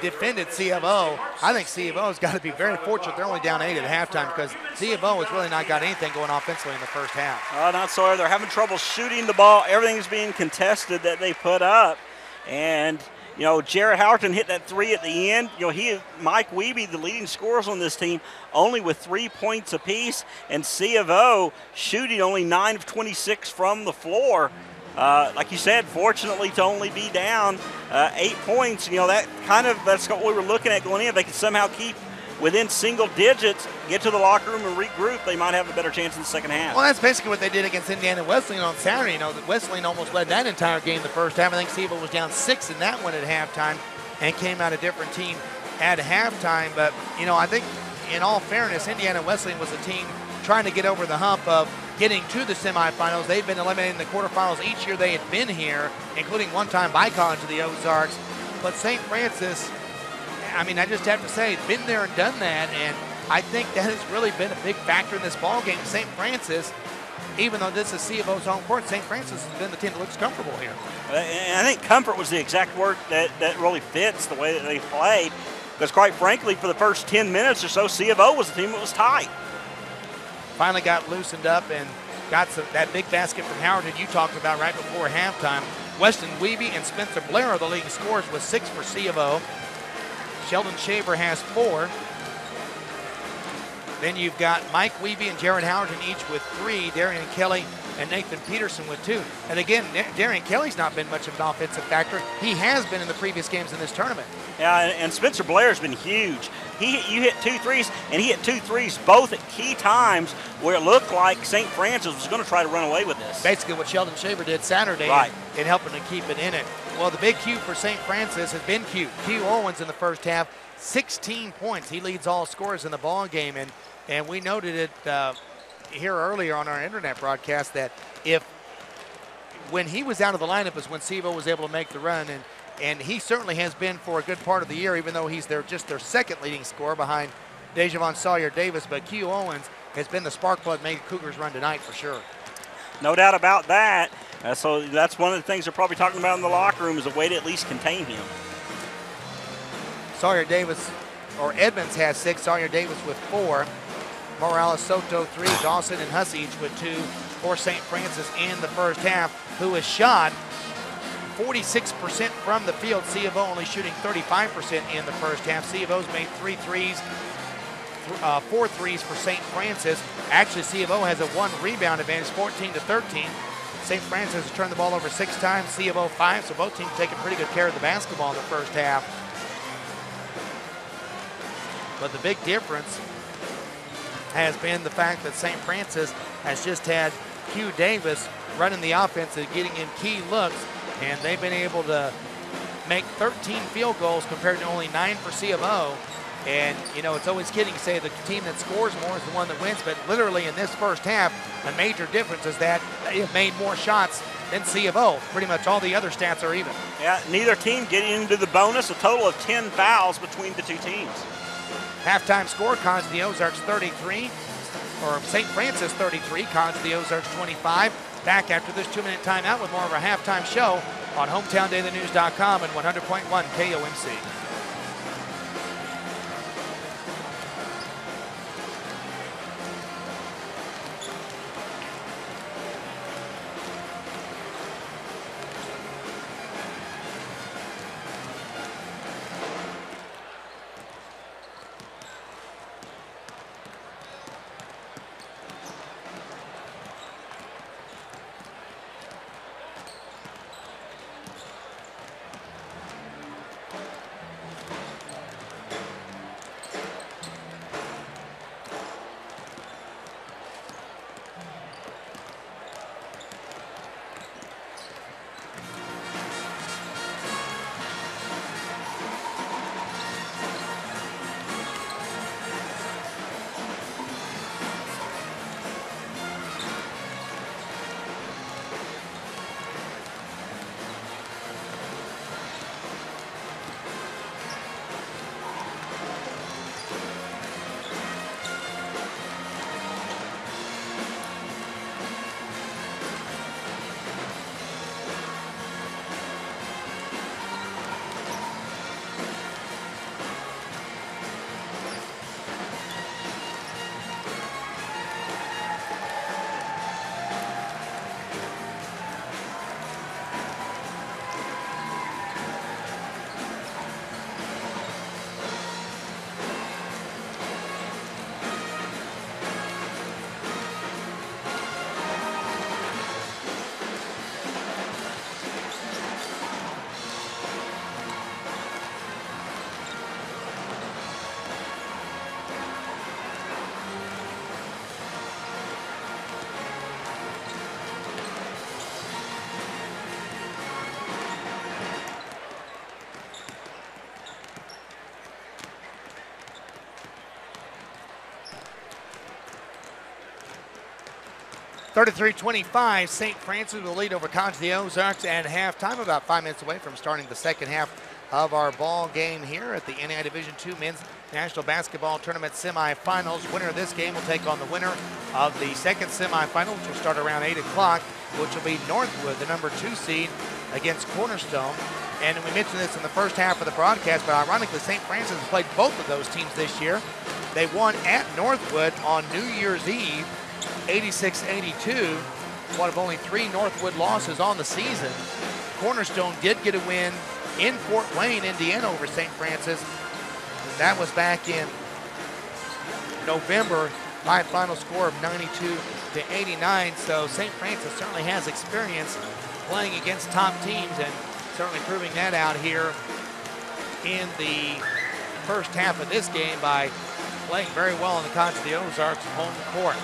defended C of O, I think C of O has got to be very fortunate they're only down 8 at halftime, because C of O has really not got anything going offensively in the first half. Not so. They're having trouble shooting the ball. Everything's being contested that they put up. And, you know, Jared Howerton hit that 3 at the end. You know, Mike Wiebe, the leading scorers on this team, only with 3 points apiece. And C of O shooting only 9 of 26 from the floor. Like you said, fortunately to only be down 8 points, you know, that's what we were looking at going in. If they could somehow keep within single digits, get to the locker room and regroup, they might have a better chance in the second half. Well, that's basically what they did against Indiana Wesleyan on Saturday. You know, Wesleyan almost led that entire game the first half. I think Siebel was down 6 in that one at halftime and came out a different team at halftime. But, you know, I think in all fairness, Indiana Wesleyan was a team trying to get over the hump of getting to the semifinals. They've been eliminated in the quarterfinals each year they had been here, including one time by College of the Ozarks. But St. Francis, I mean, I just have to say, been there and done that, and I think that has really been a big factor in this ball game. St. Francis, even though this is C of O's home court, St. Francis has been the team that looks comfortable here. And I think comfort was the exact word that really fits the way that they played, because quite frankly, for the first 10 minutes or so, C of O was the team that was tight. Finally got loosened up and got that big basket from Howard that you talked about right before halftime. Weston Wiebe and Spencer Blair are the leading scorers with 6 for C of O. Sheldon Shaver has 4. Then you've got Mike Wiebe and Jared Howard each with 3. Darian Kelly and Nathan Peterson with 2. And again, Darian Kelly's not been much of an offensive factor. He has been in the previous games in this tournament. Yeah, and Spencer Blair's been huge. You hit 2 threes, and he hit 2 threes both at key times where it looked like St. Francis was going to try to run away with this. Basically what Sheldon Shaver did Saturday, right, in helping to keep it in it. Well, the big cue for St. Francis has been Q Owens in the first half, 16 points. He leads all scorers in the ball game, and we noted it here earlier on our internet broadcast that when he was out of the lineup is when Sivo was able to make the run, and he certainly has been for a good part of the year, even though he's just their second leading scorer behind Dejavon Sawyer-Davis. But Q Owens has been the spark plug made Cougars run tonight for sure. No doubt about that. So that's one of the things they're probably talking about in the locker room, is a way to at least contain him. Sawyer-Davis, or Edmonds has 6, Sawyer-Davis with 4. Morales Soto 3, Dawson and Hussey each with 2 for St. Francis in the first half, who has shot 46% from the field. C of O only shooting 35% in the first half. C of O's made 4 threes for St. Francis. Actually, C of O has a 1 rebound advantage, 14-13. St. Francis has turned the ball over 6 times, C of O 5, so both teams taking pretty good care of the basketball in the first half. But the big difference has been the fact that St. Francis has just had Q Davis running the offense and getting in key looks, and they've been able to make 13 field goals compared to only 9 for C of O. And, you know, it's always kidding to say the team that scores more is the one that wins, but literally in this first half, a major difference is that they have made more shots than C of O. Pretty much all the other stats are even. Yeah, neither team getting into the bonus, a total of 10 fouls between the two teams. Halftime score, College of the Ozarks 33, or St. Francis 33, College of the Ozarks 25. Back after this 2-minute timeout with more of our halftime show on HometownDailyNews.com and 100.1 KOMC. 33-25, St. Francis will lead over College of the Ozarks at halftime, about 5 minutes away from starting the second half of our ball game here at the NAI Division II Men's National Basketball Tournament semifinals. Winner of this game will take on the winner of the second semifinal, which will start around 8 o'clock, which will be Northwood, the number 2 seed, against Cornerstone. And we mentioned this in the first half of the broadcast, but ironically, St. Francis has played both of those teams this year. They won at Northwood on New Year's Eve, 86-82, one of only 3 Northwood losses on the season. Cornerstone did get a win in Fort Wayne, Indiana over St. Francis. That was back in November by a final score of 92-89. So St. Francis certainly has experience playing against top teams and certainly proving that out here in the first half of this game by playing very well in the College of the Ozarks home court.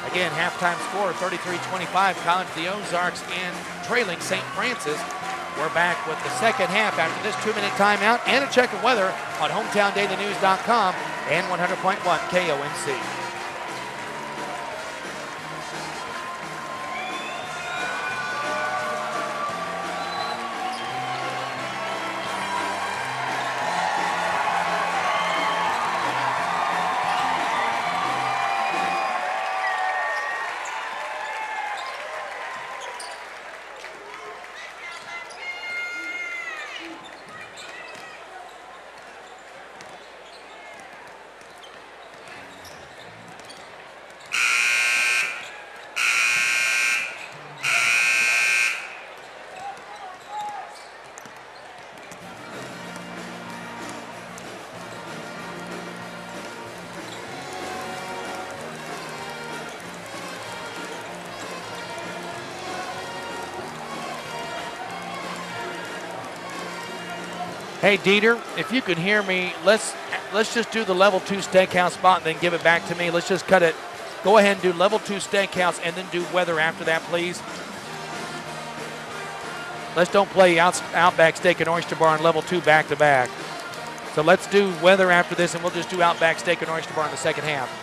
Again, halftime score 33-25, College of the Ozarks in trailing St. Francis. We're back with the second half after this 2-minute timeout and a check of weather on HometownDailyNews.com and 100.1 KONC. Hey, Dieter, if you can hear me, let's just do the level 2 steakhouse spot and then give it back to me. Let's just cut it. Go ahead and do level 2 steakhouse and then do weather after that, please. Let's don't play Outback Steak and Oyster Bar and level 2 back to back. So let's do weather after this and we'll just do Outback Steak and Oyster Bar in the second half.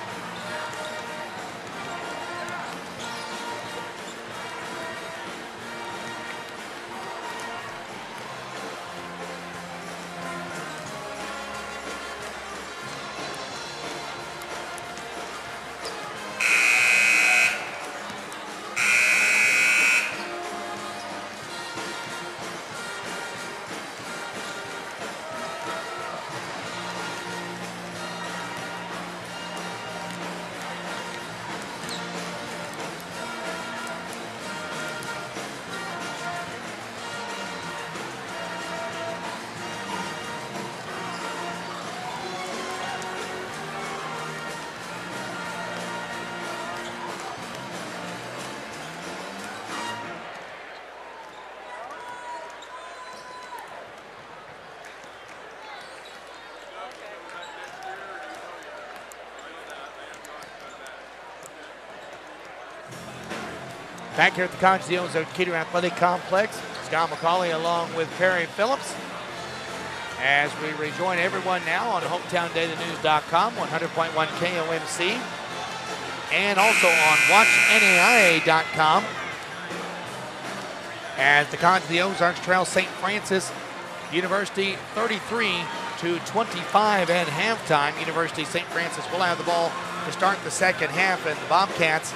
Back here at the College of the Ozarks Keeter Athletic Complex, Scott McCauley along with Perry Phillips. As we rejoin everyone now on HometownDailyNews.com, 100.1 KONC, and also on WatchNAIA.com. As the College of the Ozarks trails St. Francis University 33-25 at halftime. University of St. Francis will have the ball to start the second half, and the Bobcats,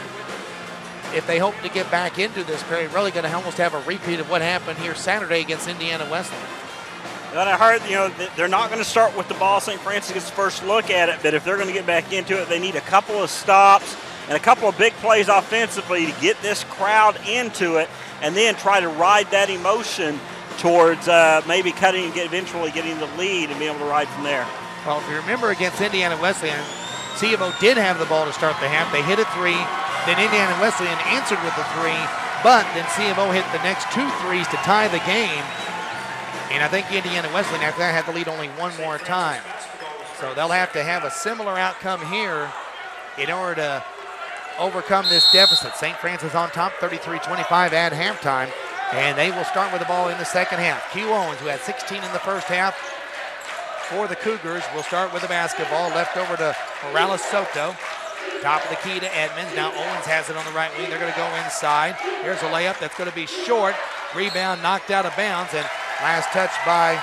if they hope to get back into this period, really going to almost have a repeat of what happened here Saturday against Indiana Wesleyan. And I heard, they're not going to start with the ball. St. Francis gets the first look at it, but if they're going to get back into it, they need a couple of stops and a couple of big plays offensively to get this crowd into it and then try to ride that emotion towards maybe cutting and eventually getting the lead and being able to ride from there. Well, if you remember against Indiana Wesleyan, C of O did have the ball to start the half. They hit a 3. Then Indiana Wesleyan answered with a 3, but then C of O hit the next 2 threes to tie the game. And I think Indiana Wesleyan after that had the lead only one more time. So they'll have to have a similar outcome here in order to overcome this deficit. St. Francis on top, 33-25 at halftime, and they will start with the ball in the second half. Q Owens, who had 16 in the first half for the Cougars, will start with the basketball, left over to Morales Soto. Top of the key to Edmonds. Now Owens has it on the right wing. They're going to go inside. Here's a layup that's going to be short. Rebound knocked out of bounds, and last touch by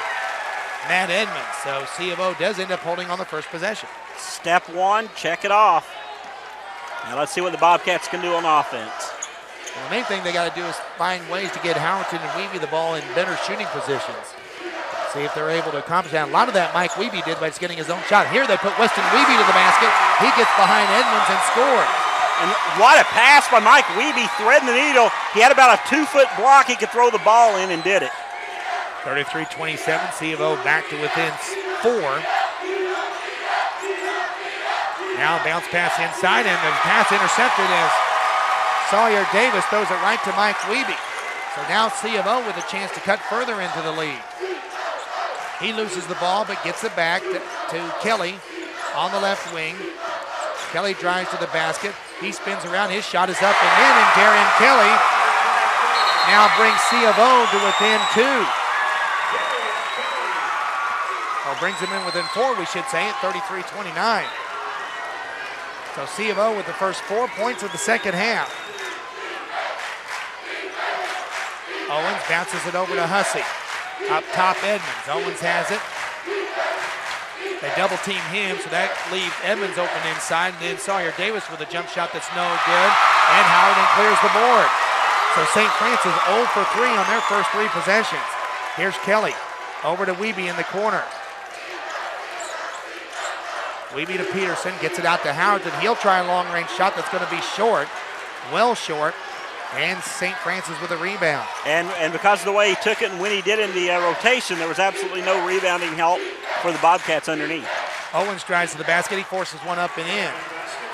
Matt Edmonds. So C of O does end up holding on the first possession. Step one, check it off. Now let's see what the Bobcats can do on offense. Well, the main thing they got to do is find ways to get Howerton and Wiebe the ball in better shooting positions. See if they're able to accomplish that. A lot of that Mike Wiebe did by just getting his own shot. Here they put Weston Wiebe to the basket. He gets behind Edmonds and scores. And what a pass by Mike Wiebe, threading the needle. He had about a 2-foot block. He could throw the ball in and did it. 33-27, C of O back to within 4. Now bounce pass inside, and the pass intercepted as Sawyer Davis throws it right to Mike Wiebe. So now C of O with a chance to cut further into the lead. He loses the ball but gets it back to Kelly on the left wing. Kelly drives to the basket. He spins around. His shot is up and in, and Darian Kelly now brings C of O to within 2. Or brings him in within 4, we should say, at 33-29. So C of O with the first 4 points of the second half. Owens bounces it over to Hussey. Up top, Edmonds. Owens has it. They double team him, so that leaves Edmonds open inside, and then Sawyer Davis with a jump shot that's no good, and Howerton clears the board. So St. Francis 0 for 3 on their first 3 possessions. Here's Kelly over to Wiebe in the corner. Wiebe to Peterson, gets it out to Howerton. He'll try a long-range shot that's going to be short, well short. And St. Francis with a rebound. And because of the way he took it and when he did in the rotation, there was absolutely no rebounding help for the Bobcats underneath. Owens drives to the basket. He forces one up and in.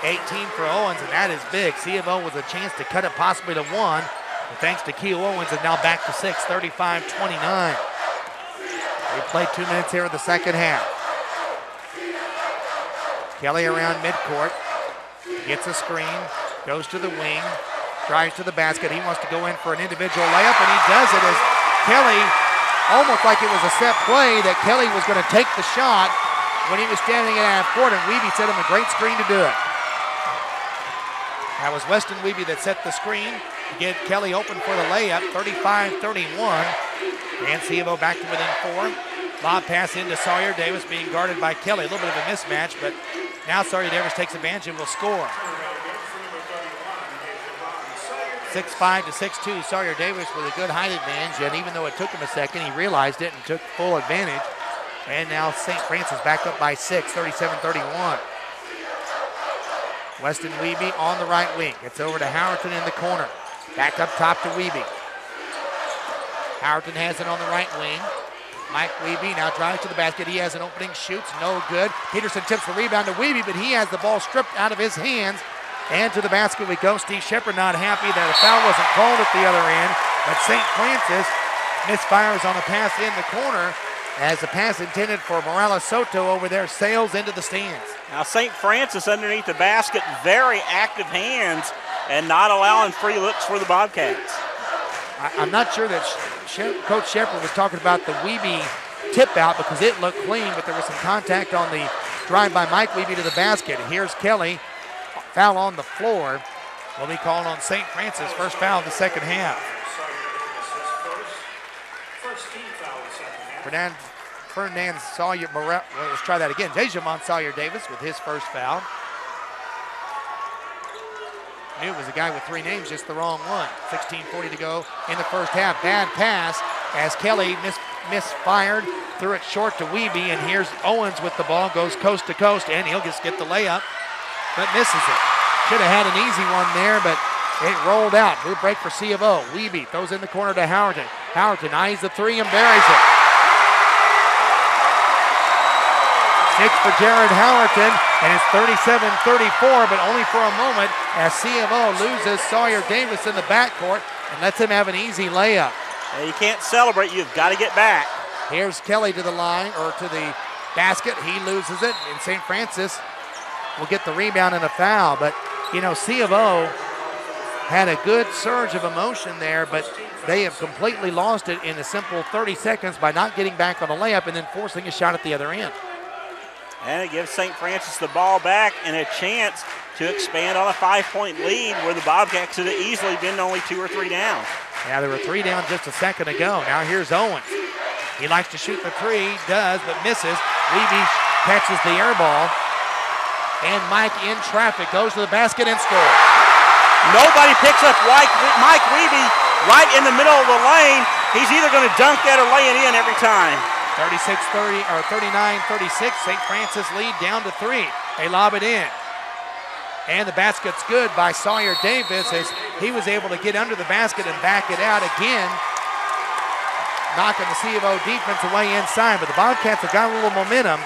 18 for Owens, and that is big. C of O with a chance to cut it possibly to 1. And thanks to Keo Owens, and now back to 6, 35-29. We played 2 minutes here in the second half. Kelly around midcourt. Gets a screen. Goes to the wing. Drives to the basket. He wants to go in for an individual layup, and he does it as Kelly, almost like it was a set play, that Kelly was going to take the shot when he was standing at half court, and Wiebe set him a great screen to do it. That was Weston Wiebe that set the screen to get Kelly open for the layup, 35-31. And C of O back to within 4. Lob pass into Sawyer Davis being guarded by Kelly. A little bit of a mismatch, but now Sawyer Davis takes advantage and will score. 6'5" to 6'2", Sawyer Davis with a good height advantage, and even though it took him a second, he realized it and took full advantage. And now St. Francis back up by 6, 37-31. Weston Wiebe on the right wing. Gets over to Howerton in the corner. Back up top to Wiebe. Howerton has it on the right wing. Mike Wiebe now drives to the basket. He has an opening, shoots, no good. Peterson tips the rebound to Wiebe, but he has the ball stripped out of his hands. And to the basket we go. Steve Shepard not happy that a foul wasn't called at the other end, but St. Francis misfires on a pass in the corner as the pass intended for Morales Soto over there sails into the stands. Now St. Francis underneath the basket, very active hands and not allowing free looks for the Bobcats. I'm not sure that Coach Shepard was talking about the Wiebe tip out because it looked clean, but there was some contact on the drive by Mike Wiebe to the basket. Here's Kelly. Foul on the floor will be called on St. Francis. First foul of the second half. Ferdinand Sawyer, let's try that again. Dejamon Sawyer Davis with his first foul. Knew it was a guy with 3 names, just the wrong one. 16:40 to go in the first half. Bad pass as Kelly misfired, threw it short to Wiebe, and here's Owens with the ball, goes coast to coast, and he'll just get the layup, but misses it. Should have had an easy one there, but it rolled out. Move break for C of O. Wiebe throws in the corner to Howerton. Howerton eyes the 3 and buries it. 6 for Jared Howerton, and it's 37-34, but only for a moment as C of O loses Sawyer Davis in the backcourt and lets him have an easy layup. Now you can't celebrate, you've got to get back. Here's Kelly to the line, or to the basket. He loses it, and St. Francis will get the rebound and a foul. But, you know, C of O had a good surge of emotion there, but they have completely lost it in a simple 30 seconds by not getting back on a layup and then forcing a shot at the other end. And it gives St. Francis the ball back and a chance to expand on a 5-point lead where the Bobcats could have easily been only 2 or 3 down. Yeah, there were 3 down just a second ago. Now here's Owens. He likes to shoot the 3, does, but misses. Weeby catches the air ball. And Mike in traffic goes to the basket and scores. Nobody picks up Mike Weeby right in the middle of the lane. He's either going to dunk that or lay it in every time. 36-30 or 39-36. St. Francis lead down to 3. They lob it in. And the basket's good by Sawyer Davis as he was able to get under the basket and back it out again, knocking the C of O defense away inside. But the Bobcats have got a little momentum.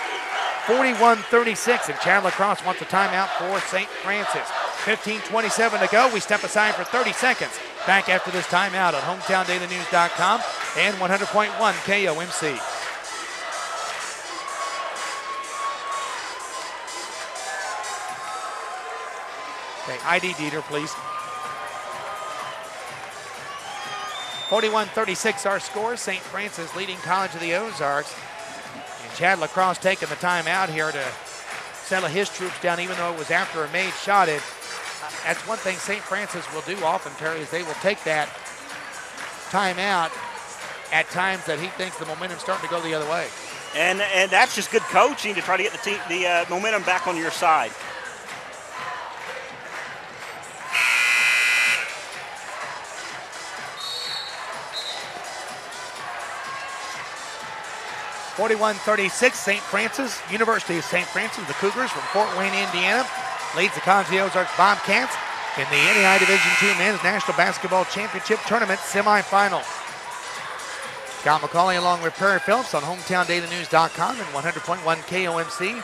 41-36, and Chad Lacrosse wants a timeout for St. Francis. 15:27 to go. We step aside for 30 seconds. Back after this timeout on HometownDailyNews.com and 100.1 KOMC. Okay, ID Dieter, please. 41-36 our score. St. Francis leading College of the Ozarks. And Chad Lacrosse taking the timeout here to settle his troops down, even though it was after a made shot. That's one thing St. Francis will do often, Terry, is they will take that timeout at times that he thinks the momentum's starting to go the other way. And that's just good coaching to try to get the momentum back on your side. (41-36) St. Francis, University of St. Francis, the Cougars from Fort Wayne, Indiana, leads the College of the Ozarks Bobcats in the NAI Division II Men's National Basketball Championship Tournament semifinal. Scott McCauley along with Perry Phillips on HometownDailyNews.com and 100.1 KOMC,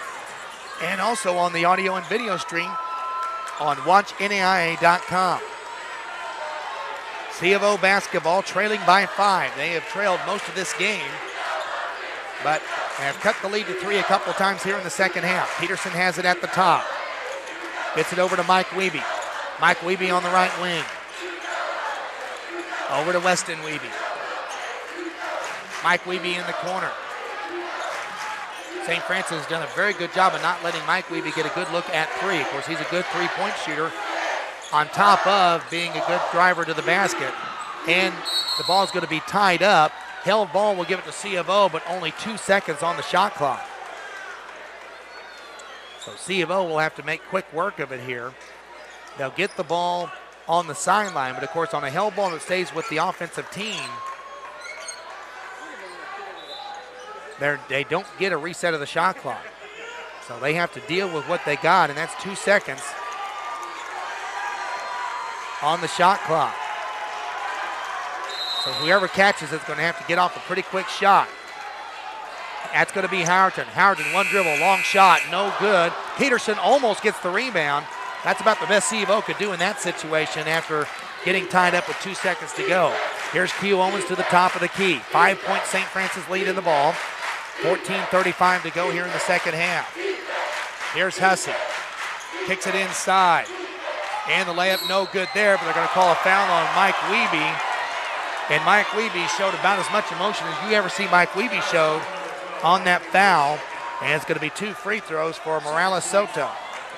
and also on the audio and video stream on WatchNAIA.com. C of O basketball trailing by 5. They have trailed most of this game, but have cut the lead to 3 a couple times here in the second half. Peterson has it at the top. Gets it over to Mike Weeby. Mike Weeby on the right wing. Over to Weston Weeby. Mike Weeby in the corner. St. Francis has done a very good job of not letting Mike Weeby get a good look at 3. Of course, he's a good 3-point shooter on top of being a good driver to the basket. And the ball's going to be tied up. Held ball will give it to C of O, but only 2 seconds on the shot clock. So C of O will have to make quick work of it here. They'll get the ball on the sideline, but of course on a held ball that stays with the offensive team, they don't get a reset of the shot clock. So they have to deal with what they got, and that's 2 seconds on the shot clock. So whoever catches it's going to have to get off a pretty quick shot. That's going to be Howerton. Howerton, one dribble, long shot, no good. Peterson almost gets the rebound. That's about the best C of O could do in that situation after getting tied up with 2 seconds to go. Here's Q Owens to the top of the key. 5-point St. Francis lead in the ball. 14:35 to go here in the second half. Here's Hussey. Kicks it inside. And the layup no good there, but they're going to call a foul on Mike Weeby. And Mike Weeby showed about as much emotion as you ever see Mike Weeby showed on that foul. And it's going to be 2 free throws for Morales Soto.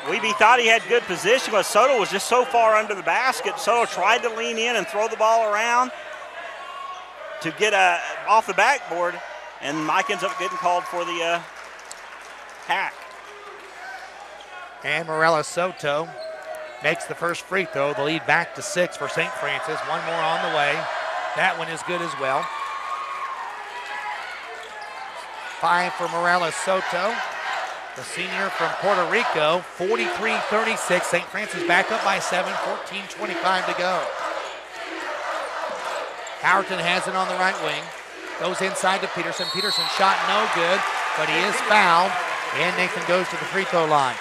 Weeby thought he had good position, but Soto was just so far under the basket. Soto tried to lean in and throw the ball around to get off the backboard, and Mike ends up getting called for the hack. And Morales Soto makes the first free throw. The lead back to 6 for St. Francis. One more on the way. That one is good as well. 5 for Morales Soto, the senior from Puerto Rico. 43-36. St. Francis back up by 7. 14:25 to go. Howerton has it on the right wing. Goes inside to Peterson. Peterson shot no good, but he is fouled. And Nathan goes to the free throw line.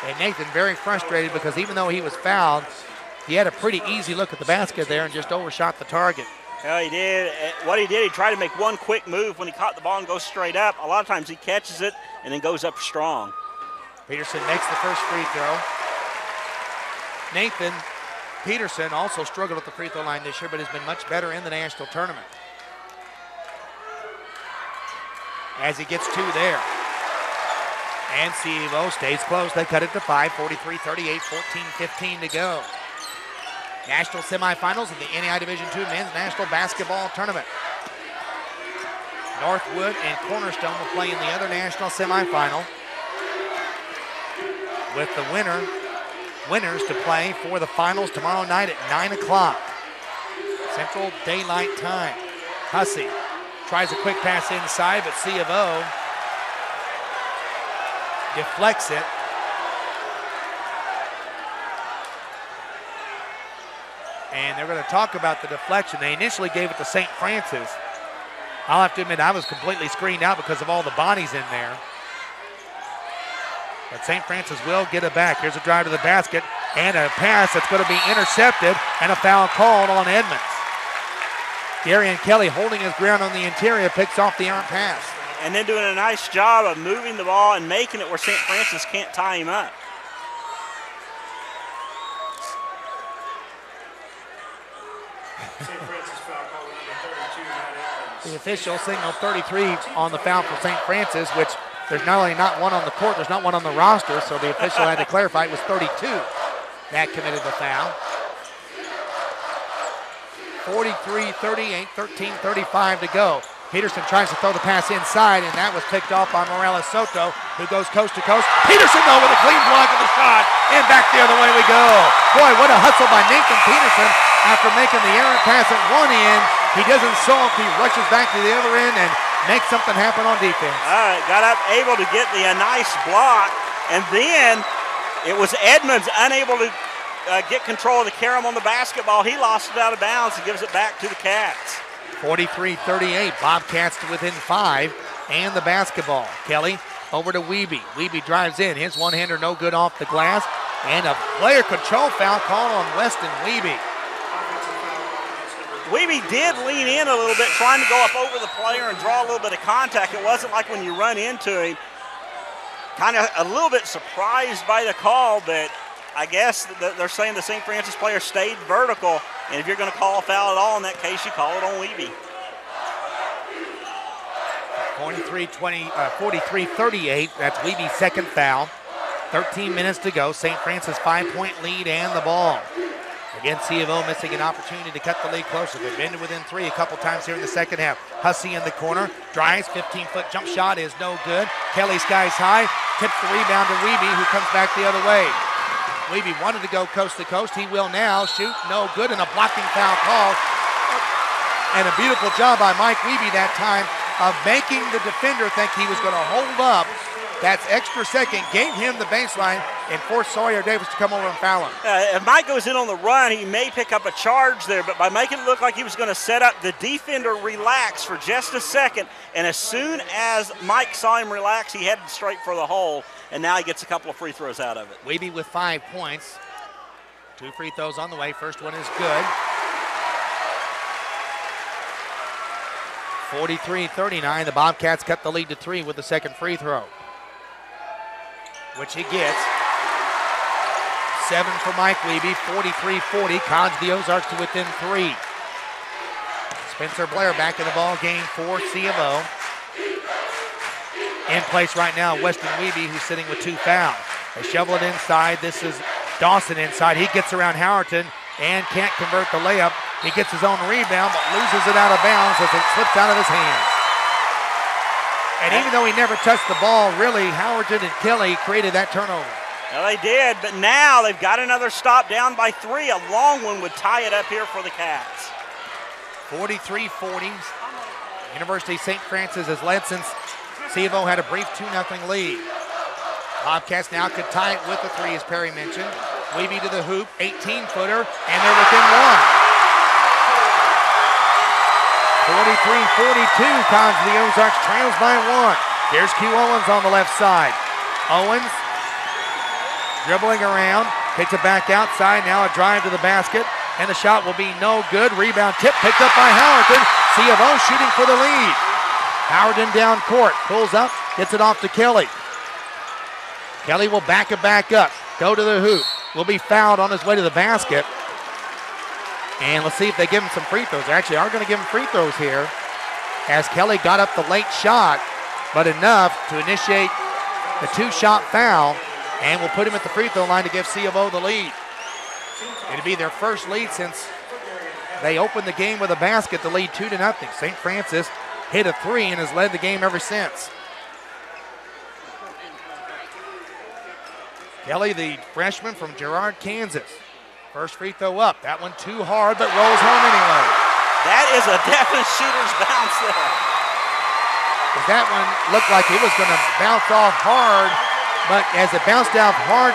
And Nathan very frustrated because even though he was fouled, he had a pretty easy look at the basket there and just overshot the target. Well, he did. What he did, he tried to make one quick move when he caught the ball and goes straight up. A lot of times he catches it and then goes up strong. Peterson makes the first free throw. Nathan Peterson also struggled at the free throw line this year, but has been much better in the national tournament. As he gets 2 there. And CeVo stays close. They cut it to 5, 43-38, 14-15 to go. National semifinals of the NAI Division II Men's National Basketball Tournament. Northwood and Cornerstone will play in the other national semifinal, with the winners to play for the finals tomorrow night at 9 o'clock. Central Daylight Time. Hussey tries a quick pass inside, but C of O deflects it. And they're going to talk about the deflection. They initially gave it to St. Francis. I'll have to admit, I was completely screened out because of all the bodies in there. But St. Francis will get it back. Here's a drive to the basket and a pass that's going to be intercepted and a foul called on Edmonds. Darian Kelly holding his ground on the interior, picks off the errant pass. And then doing a nice job of moving the ball and making it where St. Francis can't tie him up. The official signaled 33 on the foul for St. Francis, which there's not only not one on the court, there's not one on the roster, so the official had to clarify it was 32 that committed the foul. 43-38, 13-35 to go. Peterson tries to throw the pass inside, and that was picked off by Morales Soto, who goes coast to coast. Peterson, though, with a clean block of the shot, and back the other way we go. Boy, what a hustle by Nathan Peterson after making the errant pass at one end. He doesn't sulk, he rushes back to the other end and makes something happen on defense. All right, got up, able to get a nice block, and then it was Edmonds unable to get control of the carom on the basketball. He lost it out of bounds and gives it back to the Cats. 43-38, Bobcats to within 5 and the basketball. Kelly over to Wiebe. Wiebe drives in, his one-hander no good off the glass, and a player control foul called on Weston Wiebe. Wiebe did lean in a little bit, trying to go up over the player and draw a little bit of contact. It wasn't like when you run into him. Kind of a little bit surprised by the call, but I guess they're saying the St. Francis player stayed vertical, and if you're going to call a foul at all in that case, you call it on Wiebe. 43-38, that's Wiebe's second foul. 13 minutes to go, St. Francis 5-point lead and the ball. Again, C of O missing an opportunity to cut the lead closer. They've been to within 3 a couple times here in the second half. Hussey in the corner, drives, 15-foot jump shot is no good. Kelly skies high, tips the rebound to Wiebe, who comes back the other way. Wiebe wanted to go coast to coast. He will now shoot, no good, and a blocking foul call. And a beautiful job by Mike Wiebe that time of making the defender think he was going to hold up. That's extra second, gave him the baseline, and forced Sawyer Davis to come over and foul him. If Mike goes in on the run, he may pick up a charge there, but by making it look like he was going to set up, the defender relaxed for just a second, and as soon as Mike saw him relax, he headed straight for the hole, and now he gets a couple of free throws out of it. Wiebe with 5 points. 2 free throws on the way. First one is good. 43-39, the Bobcats cut the lead to 3 with the second free throw, which he gets. 7 for Mike Wiebe, 43-40, cons the Ozarks to within 3. Spencer Blair back in the ball game for C of O. In place right now, Weston Wiebe, who's sitting with 2 fouls. They shovel it inside. This is Dawson inside. He gets around Howerton and can't convert the layup. He gets his own rebound, but loses it out of bounds as it slips out of his hands. And even though he never touched the ball, really, Howerton and Kelly created that turnover. Well, they did, but now they've got another stop down by 3. A long one would tie it up here for the Cats. 43-40. University of St. Francis has led since C of O had a brief 2-0 lead. Bobcats now could tie it with the 3, as Perry mentioned. Wiebe to the hoop, 18-footer, and they're within 1. 43-42, cons the Ozarks trails by 1. Here's Q Owens on the left side. Owens dribbling around, takes it back outside, now a drive to the basket, and the shot will be no good. Rebound tip picked up by Howerton. C of O shooting for the lead. Howerton down court, pulls up, gets it off to Kelly. Kelly will back it back up, go to the hoop, will be fouled on his way to the basket. And let's see if they give him some free throws. They actually are going to give him free throws here, as Kelly got up the late shot, but enough to initiate the 2-shot foul, and will put him at the free throw line to give C of O the lead. It'll be their first lead since they opened the game with a basket to lead 2-0. St. Francis hit a 3 and has led the game ever since. Kelly, the freshman from Girard, Kansas. First free throw up. That one too hard, but rolls home anyway. That is a definite shooter's bounce there. That one looked like it was going to bounce off hard, but as it bounced off hard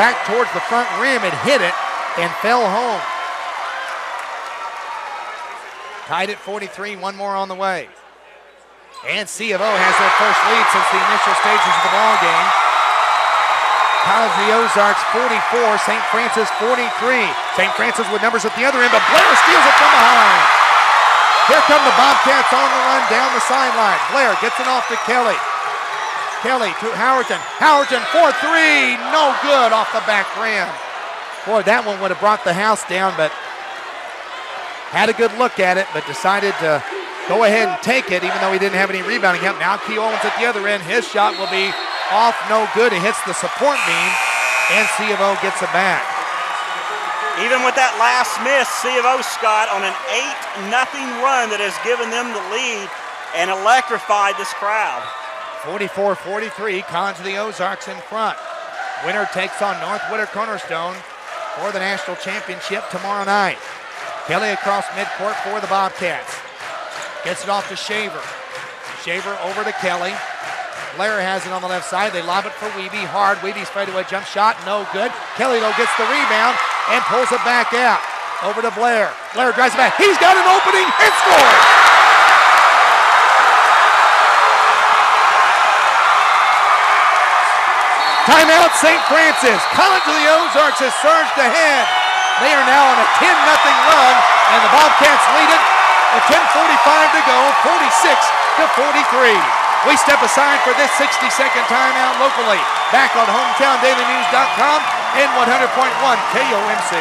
back towards the front rim, it hit it and fell home. Tied at 43, one more on the way. And C of O has their first lead since the initial stages of the ball game. College of the Ozarks 44, St. Francis 43. St. Francis with numbers at the other end, but Blair steals it from behind. Here come the Bobcats on the run down the sideline. Blair gets it off to Kelly. Kelly to Howerton. Howerton for 3, no good off the back rim. Boy, that one would have brought the house down, but had a good look at it, but decided to go ahead and take it, even though he didn't have any rebounding help. Now Key Owens at the other end. His shot will be off, no good. It hits the support beam, and C of O gets it back. Even with that last miss, C of O, Scott, on an 8-0 run that has given them the lead and electrified this crowd. 44-43, College of the Ozarks in front. Winner takes on North Whittier Cornerstone for the national championship tomorrow night. Kelly across midcourt for the Bobcats. Gets it off to Shaver. Shaver over to Kelly. Blair has it on the left side. They lob it for Wiebe. Hard. Wiebe's fadeaway jump shot. No good. Kelly, though, gets the rebound and pulls it back out. Over to Blair. Blair drives it back. He's got an opening and scores! Timeout, St. Francis. College of the Ozarks has surged ahead. They are now on a 10-0 run, and the Bobcats lead it with 10:45 to go, 46-43. We step aside for this 60-second timeout locally. Back on HometownDailyNews.com and 100.1 KOMC.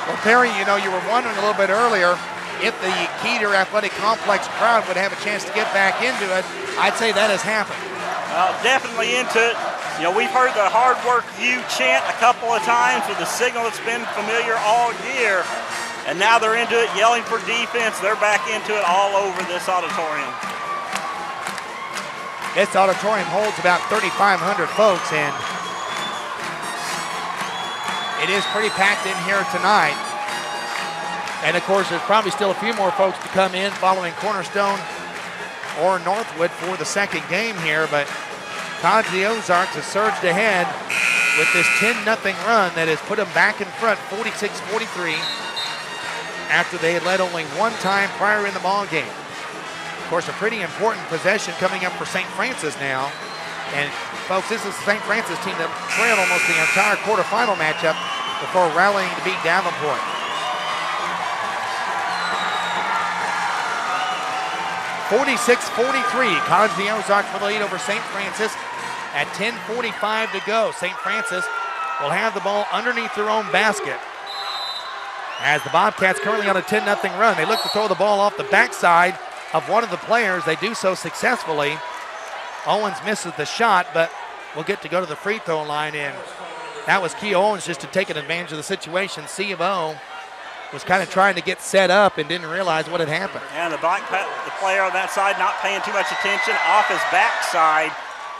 Well, Perry, you know, you were wondering a little bit earlier if the Keeter Athletic Complex crowd would have a chance to get back into it. I'd say that has happened. Definitely into it. You know, we've heard the hard work you chant a couple of times with the signal that's been familiar all year. And now they're into it, yelling for defense. They're back into it all over this auditorium. This auditorium holds about 3,500 folks, and it is pretty packed in here tonight. And of course, there's probably still a few more folks to come in following Cornerstone or Northwood for the second game here, but College of the Ozarks has surged ahead with this 10-0 run that has put them back in front, 46-43, after they had led only one time prior in the ball game. Of course, a pretty important possession coming up for St. Francis now. And folks, this is the St. Francis team that trailed almost the entire quarterfinal matchup before rallying to beat Davenport. (46-43), College of the Ozarks for the lead over St. Francis at 10:45 to go. St. Francis will have the ball underneath their own basket, as the Bobcats currently on a 10-0 run. They look to throw the ball off the backside of one of the players. They do so successfully. Owens misses the shot, but will get to go to the free throw line, and that was Key Owens just to take an advantage of the situation. C of O was kind of trying to get set up and didn't realize what had happened. And the player on that side not paying too much attention, off his backside,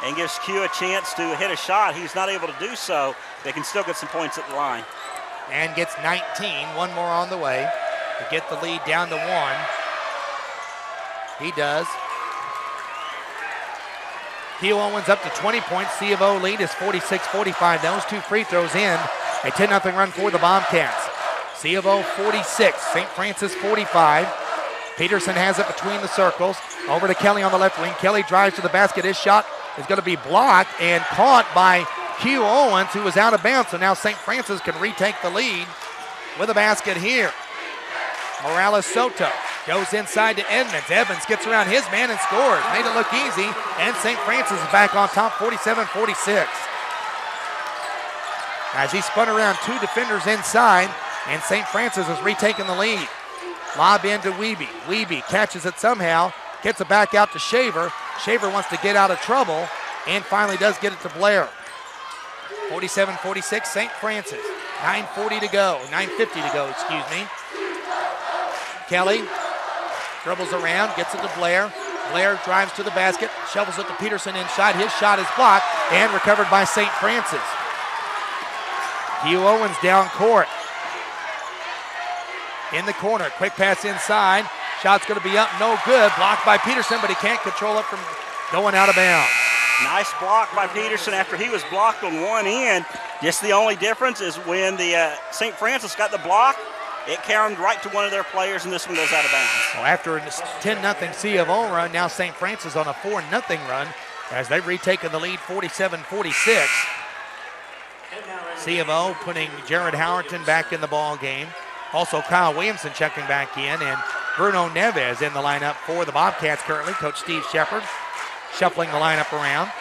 and gives Q a chance to hit a shot. He's not able to do so. They can still get some points at the line. And gets 19, one more on the way to get the lead down to 1. He does. Keo Owens up to 20 points. C of O lead is 46-45. Those two free throws in. A 10-0 run for the Bobcats. C of O 46, St. Francis 45. Peterson has it between the circles. Over to Kelly on the left wing. Kelly drives to the basket. His shot is going to be blocked and caught by Q Owens, who was out of bounds. So now St. Francis can retake the lead with a basket here. Morales Soto goes inside to Edmonds. Evans gets around his man and scores. Made it look easy, and St. Francis is back on top, 47-46. As he spun around two defenders inside, and St. Francis has retaken the lead. Lob into Wiebe. Wiebe catches it somehow, gets it back out to Shaver. Shaver wants to get out of trouble and finally does get it to Blair. 47-46, St. Francis. 9:50 to go, excuse me. Kelly dribbles around, gets it to Blair. Blair drives to the basket, shovels it to Peterson inside. His shot is blocked and recovered by St. Francis. Hugh Owens down court. In the corner, quick pass inside. Shot's going to be up, no good. Blocked by Peterson, but he can't control it from going out of bounds. Nice block by Peterson after he was blocked on one end. Just the only difference is when the St. Francis got the block, it carried right to one of their players, and this one goes out of bounds. Well, after a 10-0 C of O run, now St. Francis on a 4-0 run as they've retaken the lead 47-46. C of O putting Jared Howerton back in the ball game. Also Kyle Williamson checking back in, and Bruno Neves in the lineup for the Bobcats currently. Coach Steve Shepard shuffling the lineup around.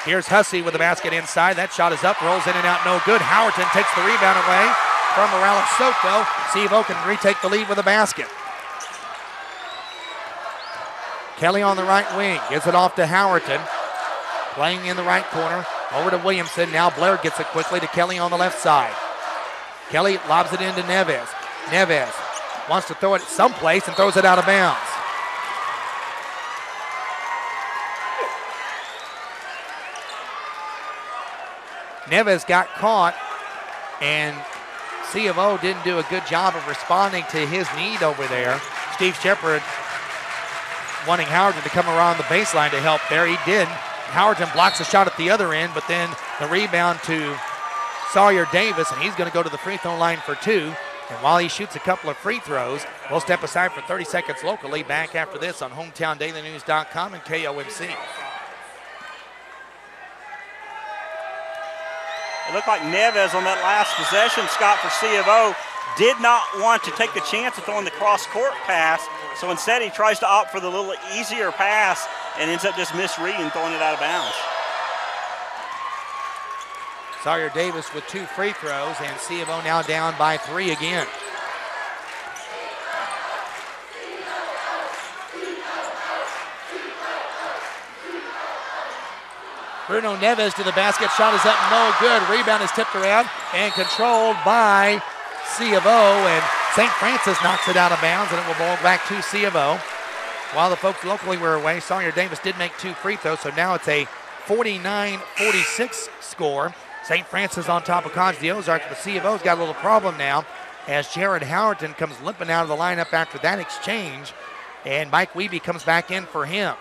Here's Hussey with the basket inside. That shot is up, rolls in and out, no good. Howerton takes the rebound away from Morales Soto. C of O can retake the lead with a basket. Kelly on the right wing, gives it off to Howerton. Playing in the right corner, over to Williamson. Now Blair gets it quickly to Kelly on the left side. Kelly lobs it into Neves. Neves wants to throw it someplace and throws it out of bounds. Neves got caught, and C of O didn't do a good job of responding to his need over there. Steve Shepard wanting Howerton to come around the baseline to help there. He did. Howerton blocks a shot at the other end, but then the rebound to Sawyer Davis, and he's going to go to the free throw line for two. And while he shoots a couple of free throws, we'll step aside for 30 seconds locally. Back after this on HometownDailyNews.com and KOMC. It looked like Neves on that last possession, Scott, for C of O, did not want to take the chance of throwing the cross-court pass, so instead he tries to opt for the little easier pass and ends up just misreading, throwing it out of bounds. Sawyer Davis with two free throws, and C of O now down by three again. Bruno Neves to the basket, shot is up, no good. Rebound is tipped around and controlled by C of O, and St. Francis knocks it out of bounds, and it will roll back to C of O. While the folks locally were away, Sawyer Davis did make two free throws, so now it's a 49-46 score. St. Francis on top of College the Ozarks, but C of O's got a little problem now as Jared Howerton comes limping out of the lineup after that exchange, and Mike Wiebe comes back in for him.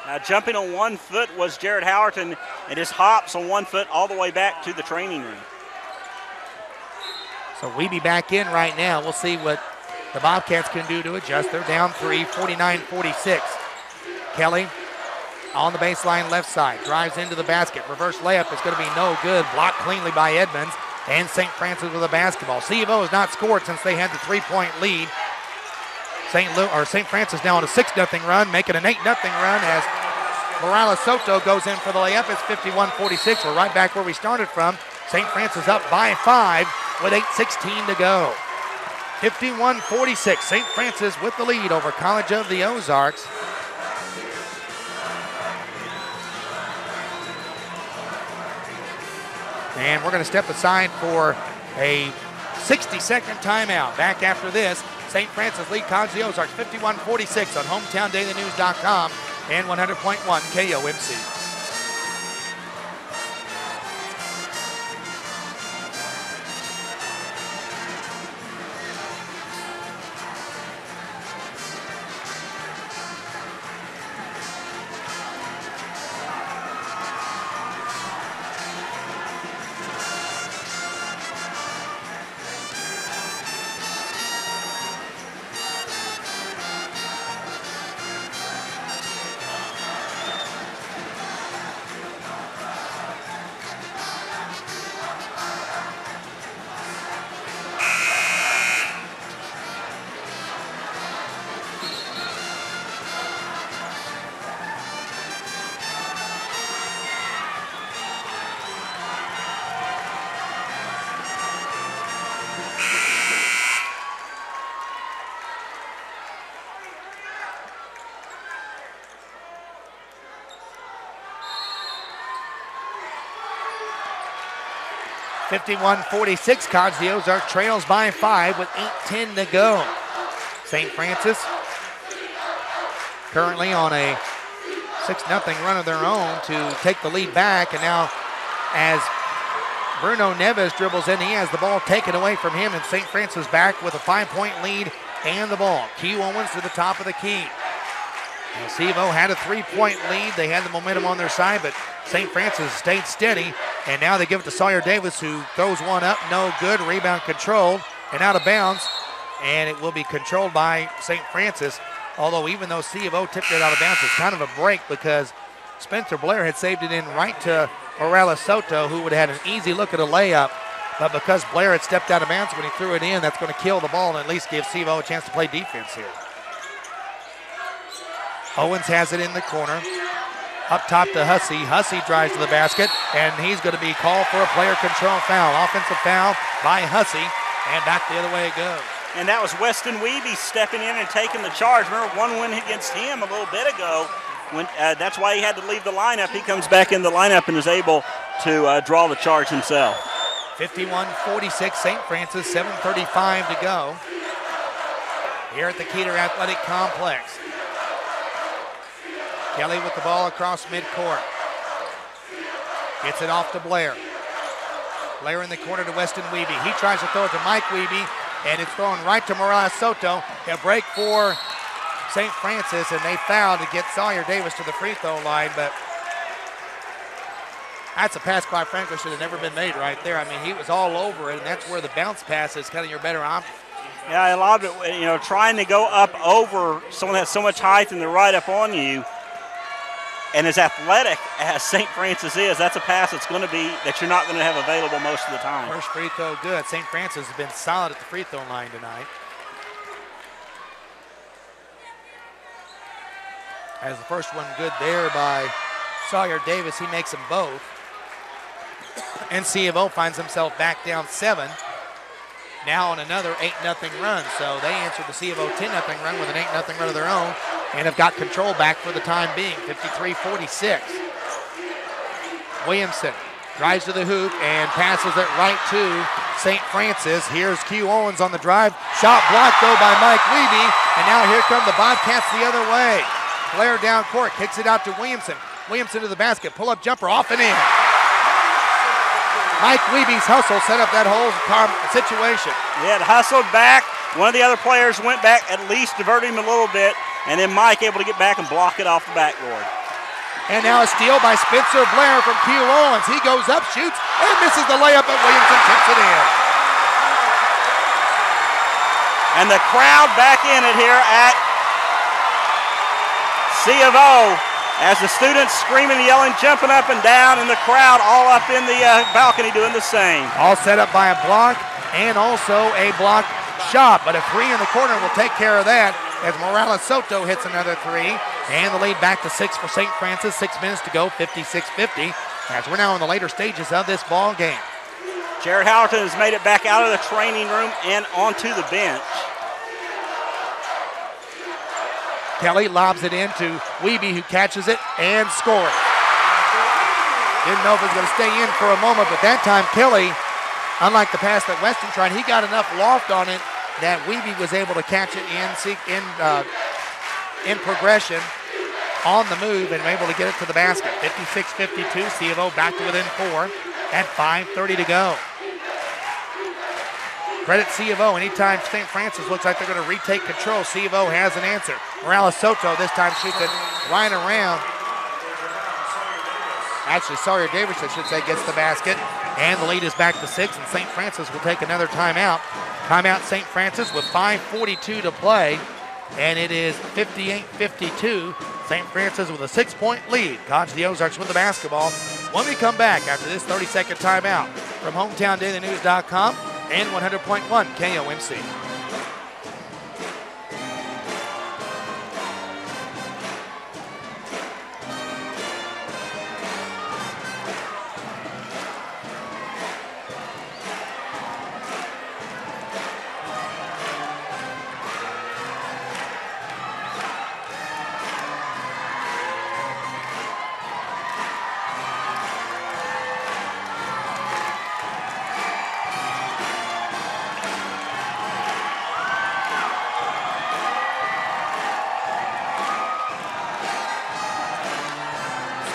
Now jumping on 1 foot was Jared Howerton, and his hops on 1 foot all the way back to the training room. So Wiebe back in right now. We'll see what the Bobcats can do to adjust. They're down three, 49-46. Kelly on the baseline left side, drives into the basket. Reverse layup is going to be no good. Blocked cleanly by Edmonds, and St. Francis with a basketball. C of O has not scored since they had the 3-point lead. St. Francis now on a 6-0 run, making an 8-0 run as Morales Soto goes in for the layup. It's 51-46. We're right back where we started from. St. Francis up by 5 with 8:16 to go. 51-46. St. Francis with the lead over College of the Ozarks. And we're going to step aside for a 60-second timeout. Back after this, St. Francis lead College of the Ozarks 51-46 on HometownDailyNews.com and 100.1 KOMC. 51-46, College the Ozarks trails by 5 with 8:10 to go. St. Francis currently on a 6-0 run of their own to take the lead back, and now as Bruno Neves dribbles in, he has the ball taken away from him, and St. Francis back with a 5-point lead and the ball. Q Owens to the top of the key. Now, Sevo had a 3-point lead. They had the momentum on their side, but St. Francis stayed steady, and now they give it to Sawyer Davis, who throws one up, no good. Rebound controlled and out of bounds, and it will be controlled by St. Francis, although even though C of O tipped it out of bounds, it's kind of a break because Spencer Blair had saved it in right to Morales Soto, who would have had an easy look at a layup, but because Blair had stepped out of bounds when he threw it in, that's going to kill the ball and at least give C of O a chance to play defense here. Owens has it in the corner. Up top to Hussey. Hussey drives to the basket, and he's going to be called for a player control foul. Offensive foul by Hussey, and back the other way it goes. And that was Weston Weeby stepping in and taking the charge. Remember, one win against him a little bit ago. That's why he had to leave the lineup. He comes back in the lineup and is able to draw the charge himself. 51-46, St. Francis, 7:35 to go here at the Keeter Athletic Complex. Kelly with the ball across midcourt. Gets it off to Blair. Blair in the corner to Weston Weeby. He tries to throw it to Mike Weeby, and it's thrown right to Morales Soto. A break for St. Francis, and they foul to get Sawyer Davis to the free throw line, but that's a pass, quite frankly, should have never been made right there. I mean, he was all over it, and that's where the bounce pass is kind of your better option. Yeah, a lot of it, trying to go up over someone that has so much height and they're right up on you. And as athletic as St. Francis is, that's a pass that's going to be that you're not going to have available most of the time. First free throw good. St. Francis has been solid at the free throw line tonight. As the first one good there by Sawyer Davis, he makes them both. And C of O finds himself back down 7. Now on another 8-0 run. So they answered the C of O 10-0 run with an 8-0 run of their own and have got control back for the time being, 53-46. Williamson drives to the hoop and passes it right to St. Francis. Here's Q Owens on the drive. Shot blocked though by Mike Weeby, and now here come the Bobcats the other way. Blair down court, kicks it out to Williamson. Williamson to the basket, pull-up jumper off and in. Mike Weeby's hustle set up that whole situation. He had hustled back. One of the other players went back, at least diverted him a little bit, and then Mike able to get back and block it off the backboard. And now a steal by Spencer Blair from Q Owens. He goes up, shoots, and misses the layup, but Williamson tips it in. And the crowd back in it here at C of O as the students screaming, yelling, jumping up and down, and the crowd all up in the balcony doing the same. All set up by a block and also a block shot, but a 3 in the corner will take care of that as Morales Soto hits another 3, and the lead back to 6 for St. Francis. 6 minutes to go, 56-50, as we're now in the later stages of this ball game. Jared Howerton has made it back out of the training room and onto the bench. Kelly lobs it in to Weeby, who catches it and scores. Didn't know if it was going to stay in for a moment, but that time Kelly, unlike the pass that Weston tried, he got enough loft on it that Weeby was able to catch it in progression on the move and able to get it to the basket. 56-52, C of O back to within 4 at 5:30 to go. Credit C of O. Anytime St. Francis looks like they're going to retake control, C of O has an answer. Morales Soto this time shoots it right around. Actually, Sawyer Davis, I should say, gets the basket. And the lead is back to 6, and St. Francis will take another timeout. Timeout St. Francis with 5:42 to play, and it is 58-52. St. Francis with a 6-point lead. College the Ozarks with the basketball. When we come back after this 30-second timeout from HometownDailyNews.com and 100.1 KOMC.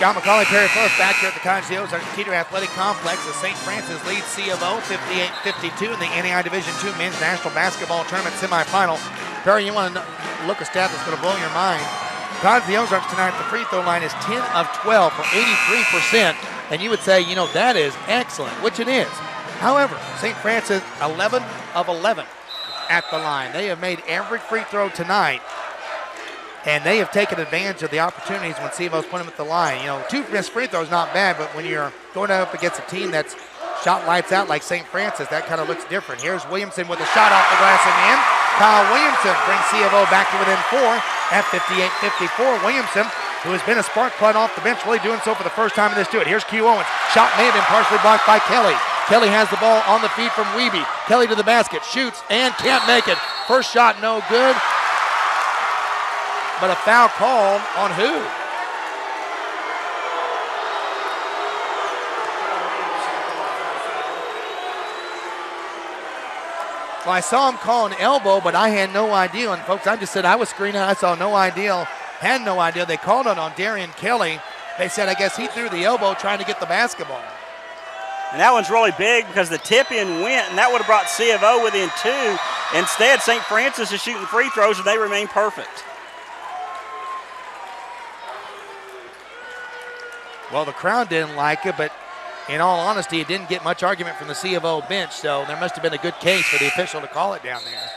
Scott McCauley, Perry Post back here at the College of the Ozarks Teeter Athletic Complex as St. Francis leads C of O 58-52 in the NAI Division II Men's National Basketball Tournament semifinal. Perry, you want to look a stat that's going to blow your mind. College of the Ozarks tonight, the free throw line is 10 of 12 for 83%, and you would say, you know, that is excellent, which it is. However, St. Francis 11 of 11 at the line. They have made every free throw tonight, and they have taken advantage of the opportunities when C of O's put them at the line. You know, 2 missed free throws not bad, but when you're going up against a team that's shot lights out like St. Francis, that kind of looks different. Here's Williamson with a shot off the glass and in. Kyle Williamson brings C of O back to within 4 at 58-54. Williamson, who has been a spark plug off the bench, really doing so for the first time in this duet. Here's Q Owens. Shot may have been partially blocked by Kelly. Kelly has the ball on the feed from Wiebe. Kelly to the basket, shoots and can't make it. First shot no good, but a foul called on who? Well, I saw him call an elbow, but I had no idea. And folks, I just said I was screening. I saw no idea, had no idea. They called it on Darian Kelly. They said, I guess he threw the elbow trying to get the basketball. And that one's really big because the tip-in went, and that would have brought C of O within 2. Instead, St. Francis is shooting free throws, and they remain perfect. Well, the crowd didn't like it, but in all honesty, it didn't get much argument from the C of O bench, so there must have been a good case for the official to call it down there.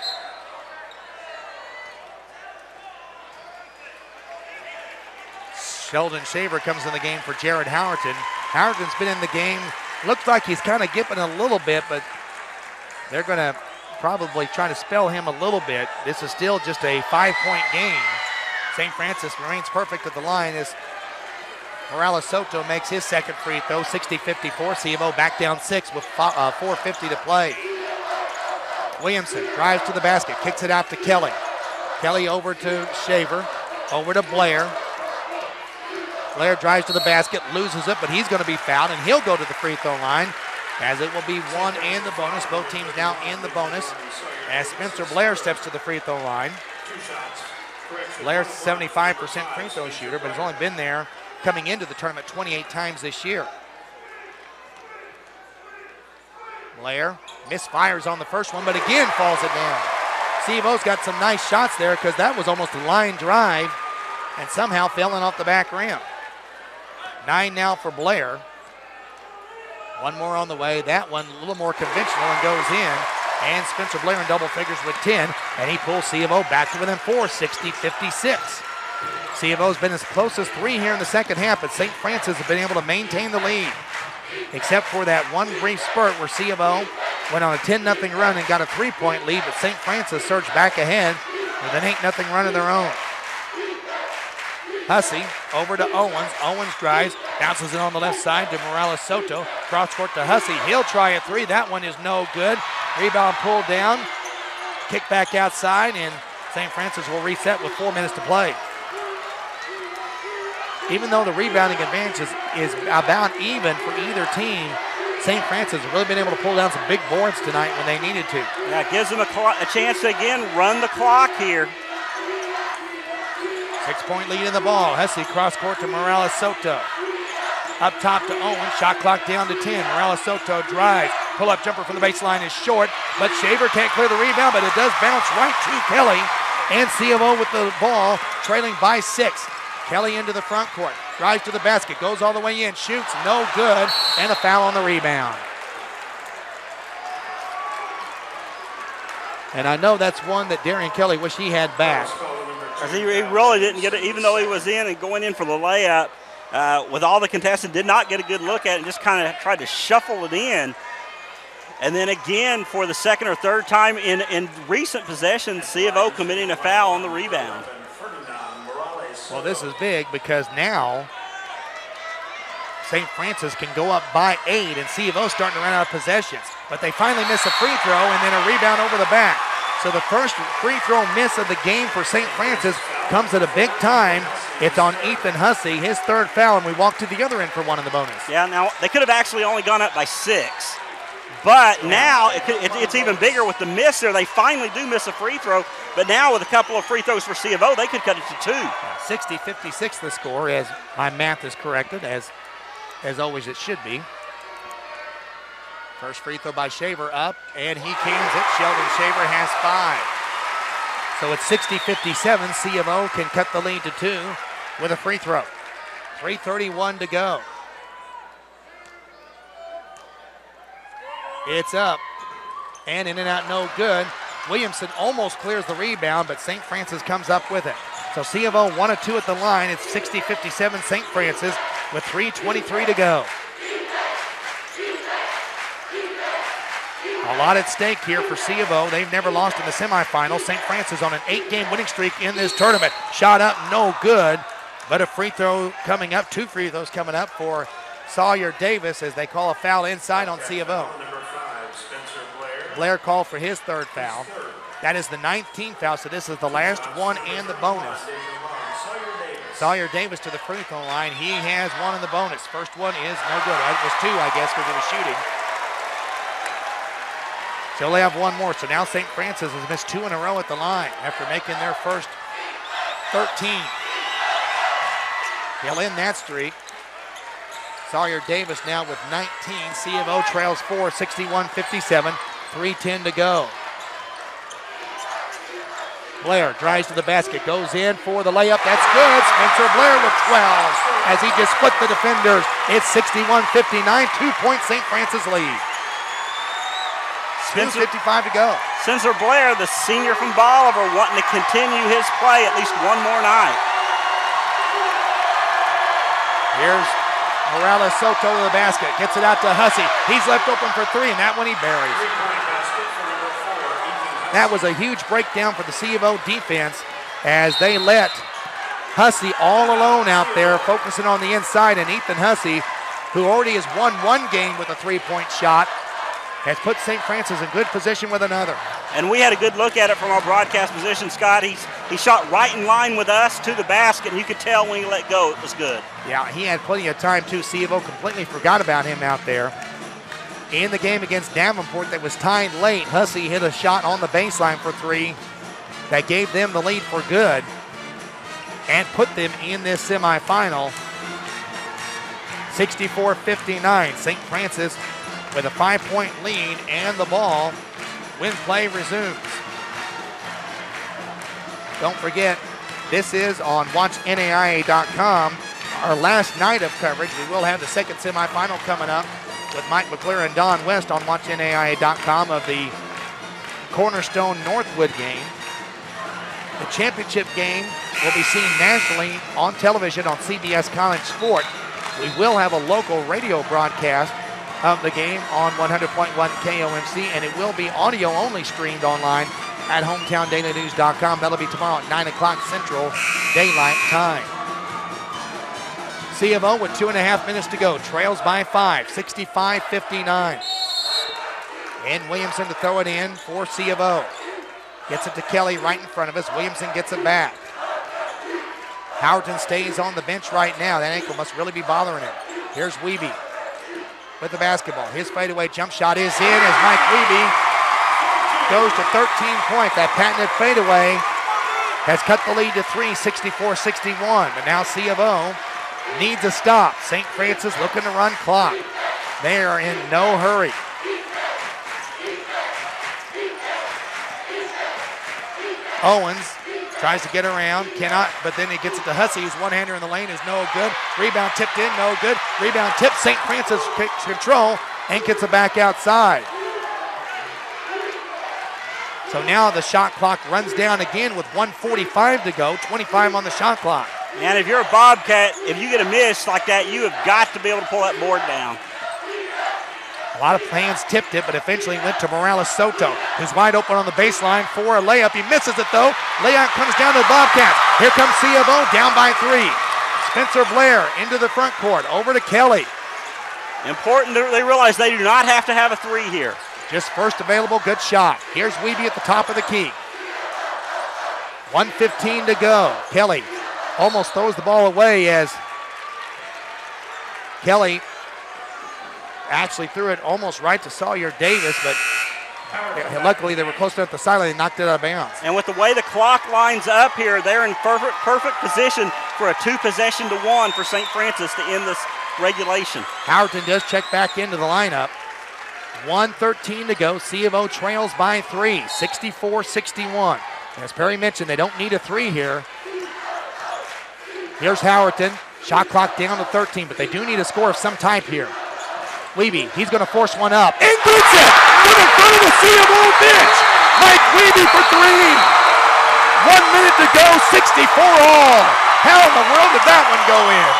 Sheldon Shaver comes in the game for Jared Howerton. Howerton's been in the game. Looks like he's kind of gipping a little bit, but they're going to probably try to spell him a little bit. This is still just a 5-point game. St. Francis remains perfect at the line as Morales Soto makes his second free throw, 60-54. C of O back down 6 with 4:50 to play. Williamson drives to the basket, kicks it out to Kelly. Kelly over to Shaver, over to Blair. Blair drives to the basket, loses it, but he's going to be fouled, and he'll go to the free throw line, as it will be 1 and the bonus. Both teams now in the bonus, as Spencer Blair steps to the free throw line. Blair's 75% free throw shooter, but has only been there coming into the tournament 28 times this year. Blair misfires on the first one, but again falls it down. C of O's got some nice shots there because that was almost a line drive and somehow failing off the back rim. 9 now for Blair. One more on the way. That one a little more conventional and goes in. And Spencer Blair in double figures with 10, and he pulls C of O back to within 4, 60-56. C of O's been as close as 3 here in the second half, but St. Francis has been able to maintain the lead, except for that one brief spurt where C of O went on a 10-0 run and got a 3-point lead, but St. Francis surged back ahead with an 8-0 run of their own. Hussey over to Owens. Owens drives, bounces it on the left side to Morales Soto. Cross court to Hussey. He'll try a 3. That one is no good. Rebound pulled down. Kick back outside, and St. Francis will reset with 4 minutes to play. Even though the rebounding advantage is about even for either team, St. Francis has really been able to pull down some big boards tonight when they needed to. Yeah, it gives them a chance to, again, run the clock here. 6-point lead in the ball. Hussey cross court to Morales Soto. Up top to Owens. Shot clock down to 10. Morales Soto drives. Pull-up jumper from the baseline is short, but Shaver can't clear the rebound, but it does bounce right to Kelly. And C of O with the ball, trailing by 6. Kelly into the front court. Drives to the basket. Goes all the way in. Shoots. No good. And a foul on the rebound. And I know that's one that Darian Kelly wished he had back. He really didn't get it, even though he was in and going in for the layup. With all the contestants, did not get a good look at it and just kind of tried to shuffle it in. And then again, for the second or third time in recent possessions, C of O committing a foul on the rebound. Well, this is big because now St. Francis can go up by 8, and C of O starting to run out of possessions. But they finally miss a free throw and then a rebound over the back. So the first free throw miss of the game for St. Francis comes at a big time. It's on Ethan Hussey, his 3rd foul, and we walk to the other end for 1 in the bonus. Yeah, now they could have actually only gone up by 6. But now it's even bigger with the miss there. They finally do miss a free throw, but now with a couple of free throws for C of O, they could cut it to 2. 60-56 the score, as my math is corrected, as always it should be. First free throw by Shaver up, and he cans it. Sheldon Shaver has 5. So it's 60-57. C of O can cut the lead to 2 with a free throw. 3:31 to go. It's up, and in and out, no good. Williamson almost clears the rebound, but St. Francis comes up with it. So C of O 1 of 2 at the line. It's 60-57 St. Francis with 3:23 to go. A lot at stake here for C of O. They've never lost in the semifinals. St. Francis on an 8-game winning streak in this tournament. Shot up, no good, but a free throw coming up, 2 free throws coming up for Sawyer Davis as they call a foul inside on C of O. Blair called for his 3rd foul. That is the 19th foul, so this is the last one and the bonus. Sawyer Davis to the free throw line. He has 1 in the bonus. First one is no good. It was 2, I guess, because he was shooting. So they have 1 more. So now St. Francis has missed 2 in a row at the line after making their first 13. He'll end that streak. Sawyer Davis now with 19. C of O trails 4, 61-57. 3:10 to go. Blair drives to the basket, goes in for the layup. That's good. Spencer Blair with 12 as he just split the defenders. It's 61-59, 2-point St. Francis lead. 2:55 to go. Spencer Blair, the senior from Bolivar, wanting to continue his play at least one more night. Here's Morales Soto to the basket, gets it out to Hussey. He's left open for 3, and that one he buries. That was a huge breakdown for the C of O defense as they let Hussey all alone out there, focusing on the inside, and Ethan Hussey, who already has won 1 game with a 3-point shot, has put St. Francis in good position with another. And we had a good look at it from our broadcast position, Scott. He shot right in line with us to the basket, and you could tell when he let go it was good. Yeah, he had plenty of time too. C of O completely forgot about him out there. In the game against Davenport that was tied late, Hussey hit a shot on the baseline for 3 that gave them the lead for good and put them in this semifinal. 64-59, St. Francis with a 5-point lead and the ball when play resumes. Don't forget, this is on WatchNAIA.com, our last night of coverage. We will have the second semifinal coming up with Mike McClure and Don West on WatchNAIA.com of the Cornerstone Northwood game. The championship game will be seen nationally on television on CBS College Sport. We will have a local radio broadcast of the game on 100.1 KOMC, and it will be audio only streamed online at HometownDailyNews.com. That'll be tomorrow at 9 o'clock Central Daylight Time. C of O with 2.5 minutes to go, trails by 5, 65-59. And Williamson to throw it in for C of O. Gets it to Kelly right in front of us. Williamson gets it back. Howerton stays on the bench right now. That ankle must really be bothering him. Here's Wiebe with the basketball. His fadeaway jump shot is in as Mike Wiebe goes to 13 points. That patented fadeaway has cut the lead to 3, 64-61. But now C of O needs a stop. St. Francis looking to run clock. They are in no hurry. Owens tries to get around, cannot, but then he gets it to Hussey. His one-hander in the lane is no good. Rebound tipped in, no good. Rebound tipped, St. Francis takes control and gets it back outside. So now the shot clock runs down again with 1:45 to go, 25 on the shot clock. And if you're a Bobcat, if you get a miss like that, you have got to be able to pull that board down. A lot of fans tipped it, but eventually went to Morales Soto, who's wide open on the baseline for a layup. He misses it, though. Layup comes down to the Bobcats. Here comes C of O, down by 3. Spencer Blair into the front court, over to Kelly. Important that they realize they do not have to have a 3 here. Just first available, good shot. Here's Wiebe at the top of the key. 1:15 to go. Kelly almost throws the ball away as Kelly actually threw it almost right to Sawyer Davis, but luckily they were close enough to the sideline and knocked it out of bounds. And with the way the clock lines up here, they're in perfect position for a 2-possession to 1 for St. Francis to end this regulation. Howerton does check back into the lineup. 1:13 to go. C of O trails by 3, 64-61. As Perry mentioned, they don't need a 3 here. Here's Howerton. Shot clock down to 13, but they do need a score of some type here. Wiebe, he's going to force one up. And gets it! Right in front of the C of O bench! Mike Wiebe for 3! 1 minute to go, 64 all. How in the world did that one go in?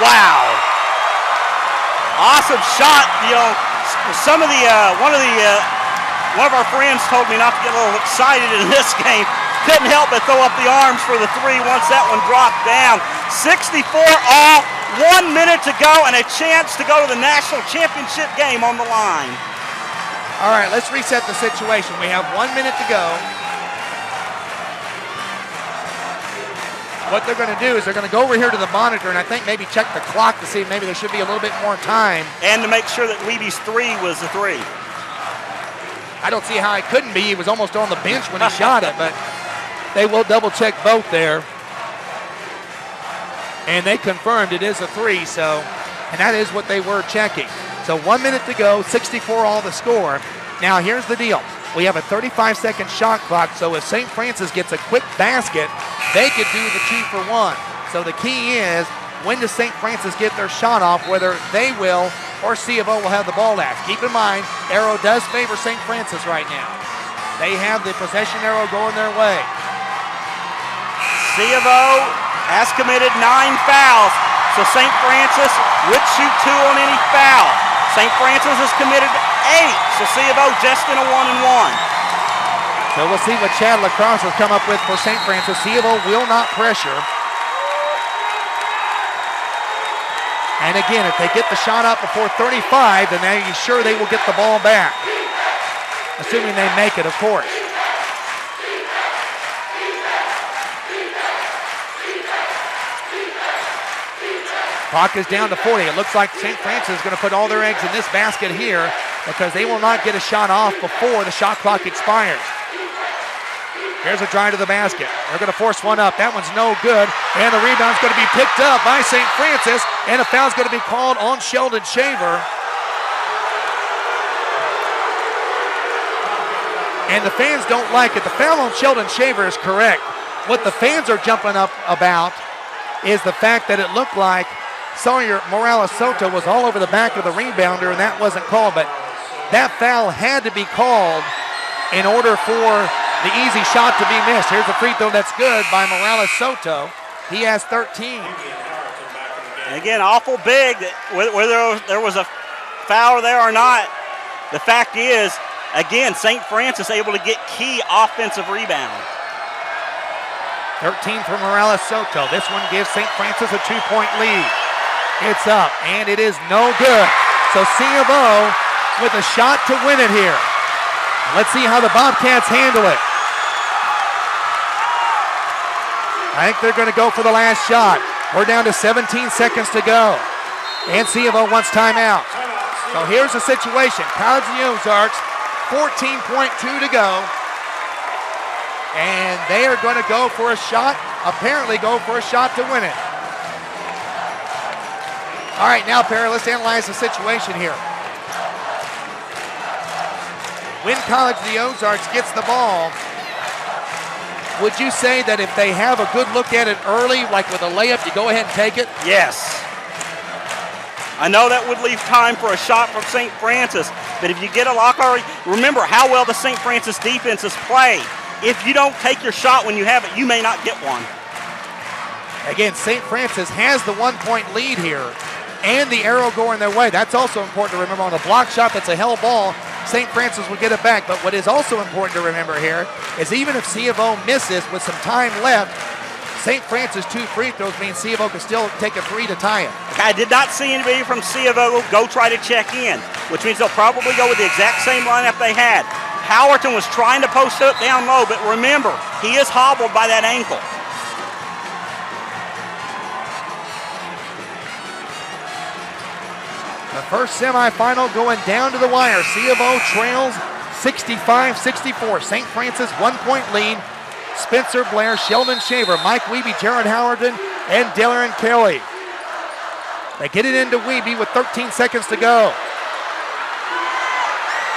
Wow. Awesome shot. You know, one of our friends told me not to get a little excited in this game. Couldn't help but throw up the arms for the 3 once that one dropped down. 64 all, 1 minute to go, and a chance to go to the national championship game on the line. All right, let's reset the situation. We have 1 minute to go. What they're going to do is they're going to go over here to the monitor and I think maybe check the clock to see if maybe there should be a little bit more time. And to make sure that Wiebe's 3 was the 3. I don't see how it couldn't be. He was almost on the bench when he shot it, but they will double check both there. And they confirmed it is a 3, and that is what they were checking. So 1 minute to go, 64 all the score. Now here's the deal. We have a 35-second shot clock, so if St. Francis gets a quick basket, they could do the 2 for 1. So the key is, when does St. Francis get their shot off, whether they will or C of O will have the ball last. Keep in mind, arrow does favor St. Francis right now. They have the possession arrow going their way. C of O has committed 9 fouls, so St. Francis would shoot 2 on any foul. St. Francis has committed 8, so C of O just in a 1-and-1. So we'll see what Chad Lacrosse has come up with for St. Francis. C of O will not pressure. And again, if they get the shot up before 35, then they're sure they will get the ball back. Assuming they make it, of course. Clock is down to 40. It looks like St. Francis is going to put all their eggs in this basket here because they will not get a shot off before the shot clock expires. Here's a drive to the basket. They're going to force one up. That one's no good. And the rebound's going to be picked up by St. Francis. And a foul's going to be called on Sheldon Shaver. And the fans don't like it. The foul on Sheldon Shaver is correct. What the fans are jumping up about is the fact that it looked like Sawyer Morales-Soto was all over the back of the rebounder, and that wasn't called. But that foul had to be called in order for the easy shot to be missed. Here's a free throw that's good by Morales-Soto. He has 13. And again, awful big, whether there was a foul there or not. The fact is, again, St. Francis able to get key offensive rebound. 13 for Morales-Soto. This one gives St. Francis a 2-point lead. It's up, and it is no good. So C of O with a shot to win it here. Let's see how the Bobcats handle it. I think they're going to go for the last shot. We're down to 17 seconds to go. And C of O wants timeout. So here's the situation. College of the Ozarks, 14.2 to go. And they are going to go for a shot, apparently go for a shot to win it. All right, now, Perry, let's analyze the situation here. When College of the Ozarks gets the ball, would you say that if they have a good look at it early, like with a layup, you go ahead and take it? Yes. I know that would leave time for a shot from St. Francis, but if you get a lock already, remember how well the St. Francis defenses play. If you don't take your shot when you have it, you may not get one. Again, St. Francis has the 1-point lead here and the arrow going their way. That's also important to remember. On a block shot that's a hell ball, St. Francis will get it back. But what is also important to remember here is even if C of O misses with some time left, St. Francis 2 free throws means C of O can still take a 3 to tie it. I did not see anybody from C of O go try to check in, which means they'll probably go with the exact same lineup they had. Howerton was trying to post up down low, but remember, he is hobbled by that ankle. The first semifinal going down to the wire. C of O trails 65-64. St. Francis 1-point lead. Spencer Blair, Sheldon Shaver, Mike Wiebe, Jared Howerton, and Darren Kelly. They get it into Wiebe with 13 seconds to go.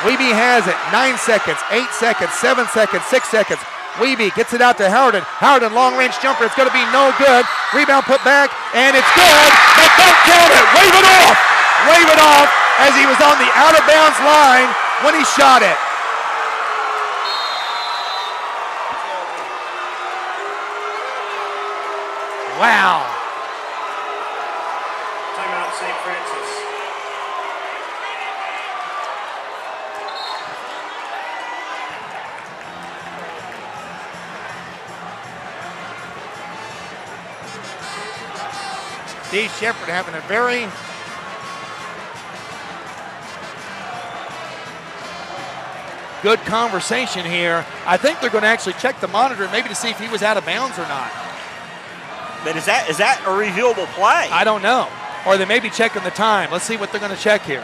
Wiebe has it. 9 seconds, 8 seconds, 7 seconds, 6 seconds. Wiebe gets it out to Howerton. Howerton, long-range jumper. It's going to be no good. Rebound put back, and it's good, but don't count it. Wave it off. Wave it off as he was on the out-of-bounds line when he shot it. Wow. Timeout, St. Francis. Steve Shepard having a very good conversation here. I think they're going to actually check the monitor maybe to see if he was out of bounds or not. But is that a reviewable play? I don't know. Or they may be checking the time. Let's see what they're going to check here.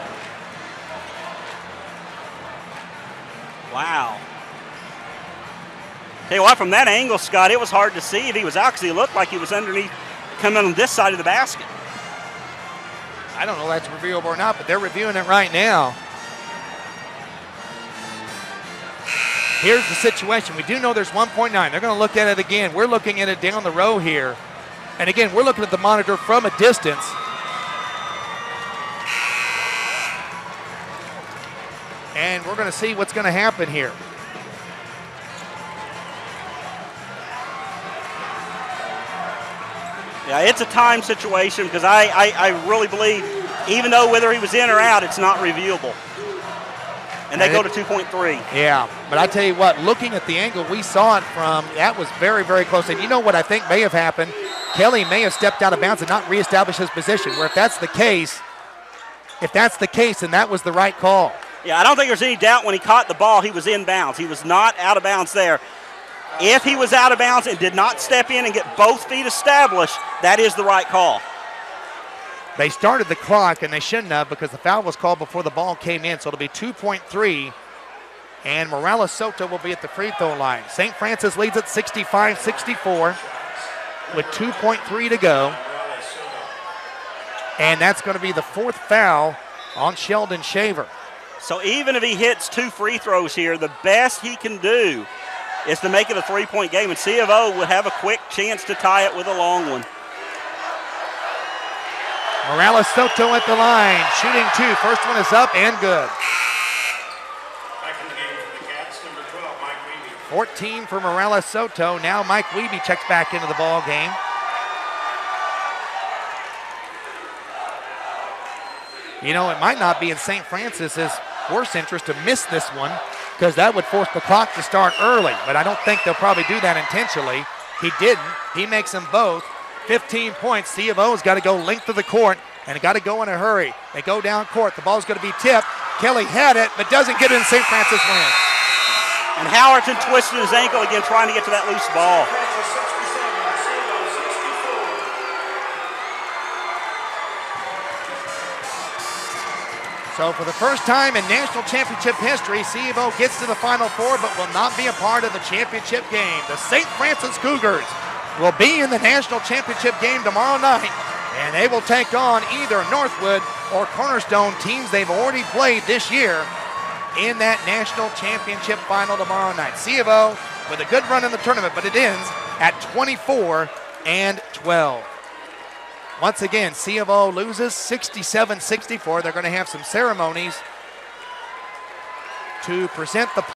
Wow. Tell you what, from that angle, Scott, it was hard to see if he was out because he looked like he was underneath, coming on this side of the basket. I don't know if that's reviewable or not, but they're reviewing it right now. Here's the situation. We do know there's 1.9. They're going to look at it again. We're looking at it down the row here. And again, we're looking at the monitor from a distance. And we're going to see what's going to happen here. Yeah, it's a time situation because I really believe, even though whether he was in or out, it's not reviewable. And they go to 2.3. Yeah, but I tell you what, looking at the angle we saw it from, that was very, very close. And you know what I think may have happened? Kelly may have stepped out of bounds and not reestablished his position, where if that's the case, then that was the right call. Yeah, I don't think there's any doubt when he caught the ball, he was in bounds. He was not out of bounds there. If he was out of bounds and did not step in and get both feet established, that is the right call. They started the clock, and they shouldn't have because the foul was called before the ball came in, so it'll be 2.3, and Morales Soto will be at the free throw line. St. Francis leads at 65-64 with 2.3 to go, and that's going to be the fourth foul on Sheldon Shaver. So even if he hits 2 free throws here, the best he can do is to make it a 3-point game, and C of O would have a quick chance to tie it with a long one. Morales Soto at the line, shooting 2. First one is up and good. Back in the game for the Cats, number 12, Mike Wiebe. 14 for Morales Soto. Now Mike Wiebe checks back into the ball game. You know, it might not be in St. Francis's worst interest to miss this one because that would force the clock to start early, but I don't think they'll probably do that intentionally. He didn't. He makes them both. 15 points. C of O's got to go length of the court and got to go in a hurry. They go down court. The ball's going to be tipped. Kelly had it, but doesn't get it, and St. Francis wins. And Howerton twisted his ankle again trying to get to that loose ball. So for the first time in national championship history, C of O gets to the Final Four but will not be a part of the championship game. The St. Francis Cougars will be in the national championship game tomorrow night, and they will take on either Northwood or Cornerstone, teams they've already played this year in that national championship final tomorrow night. C of O with a good run in the tournament, but it ends at 24-12. Once again, C of O loses 67-64. They're going to have some ceremonies to present the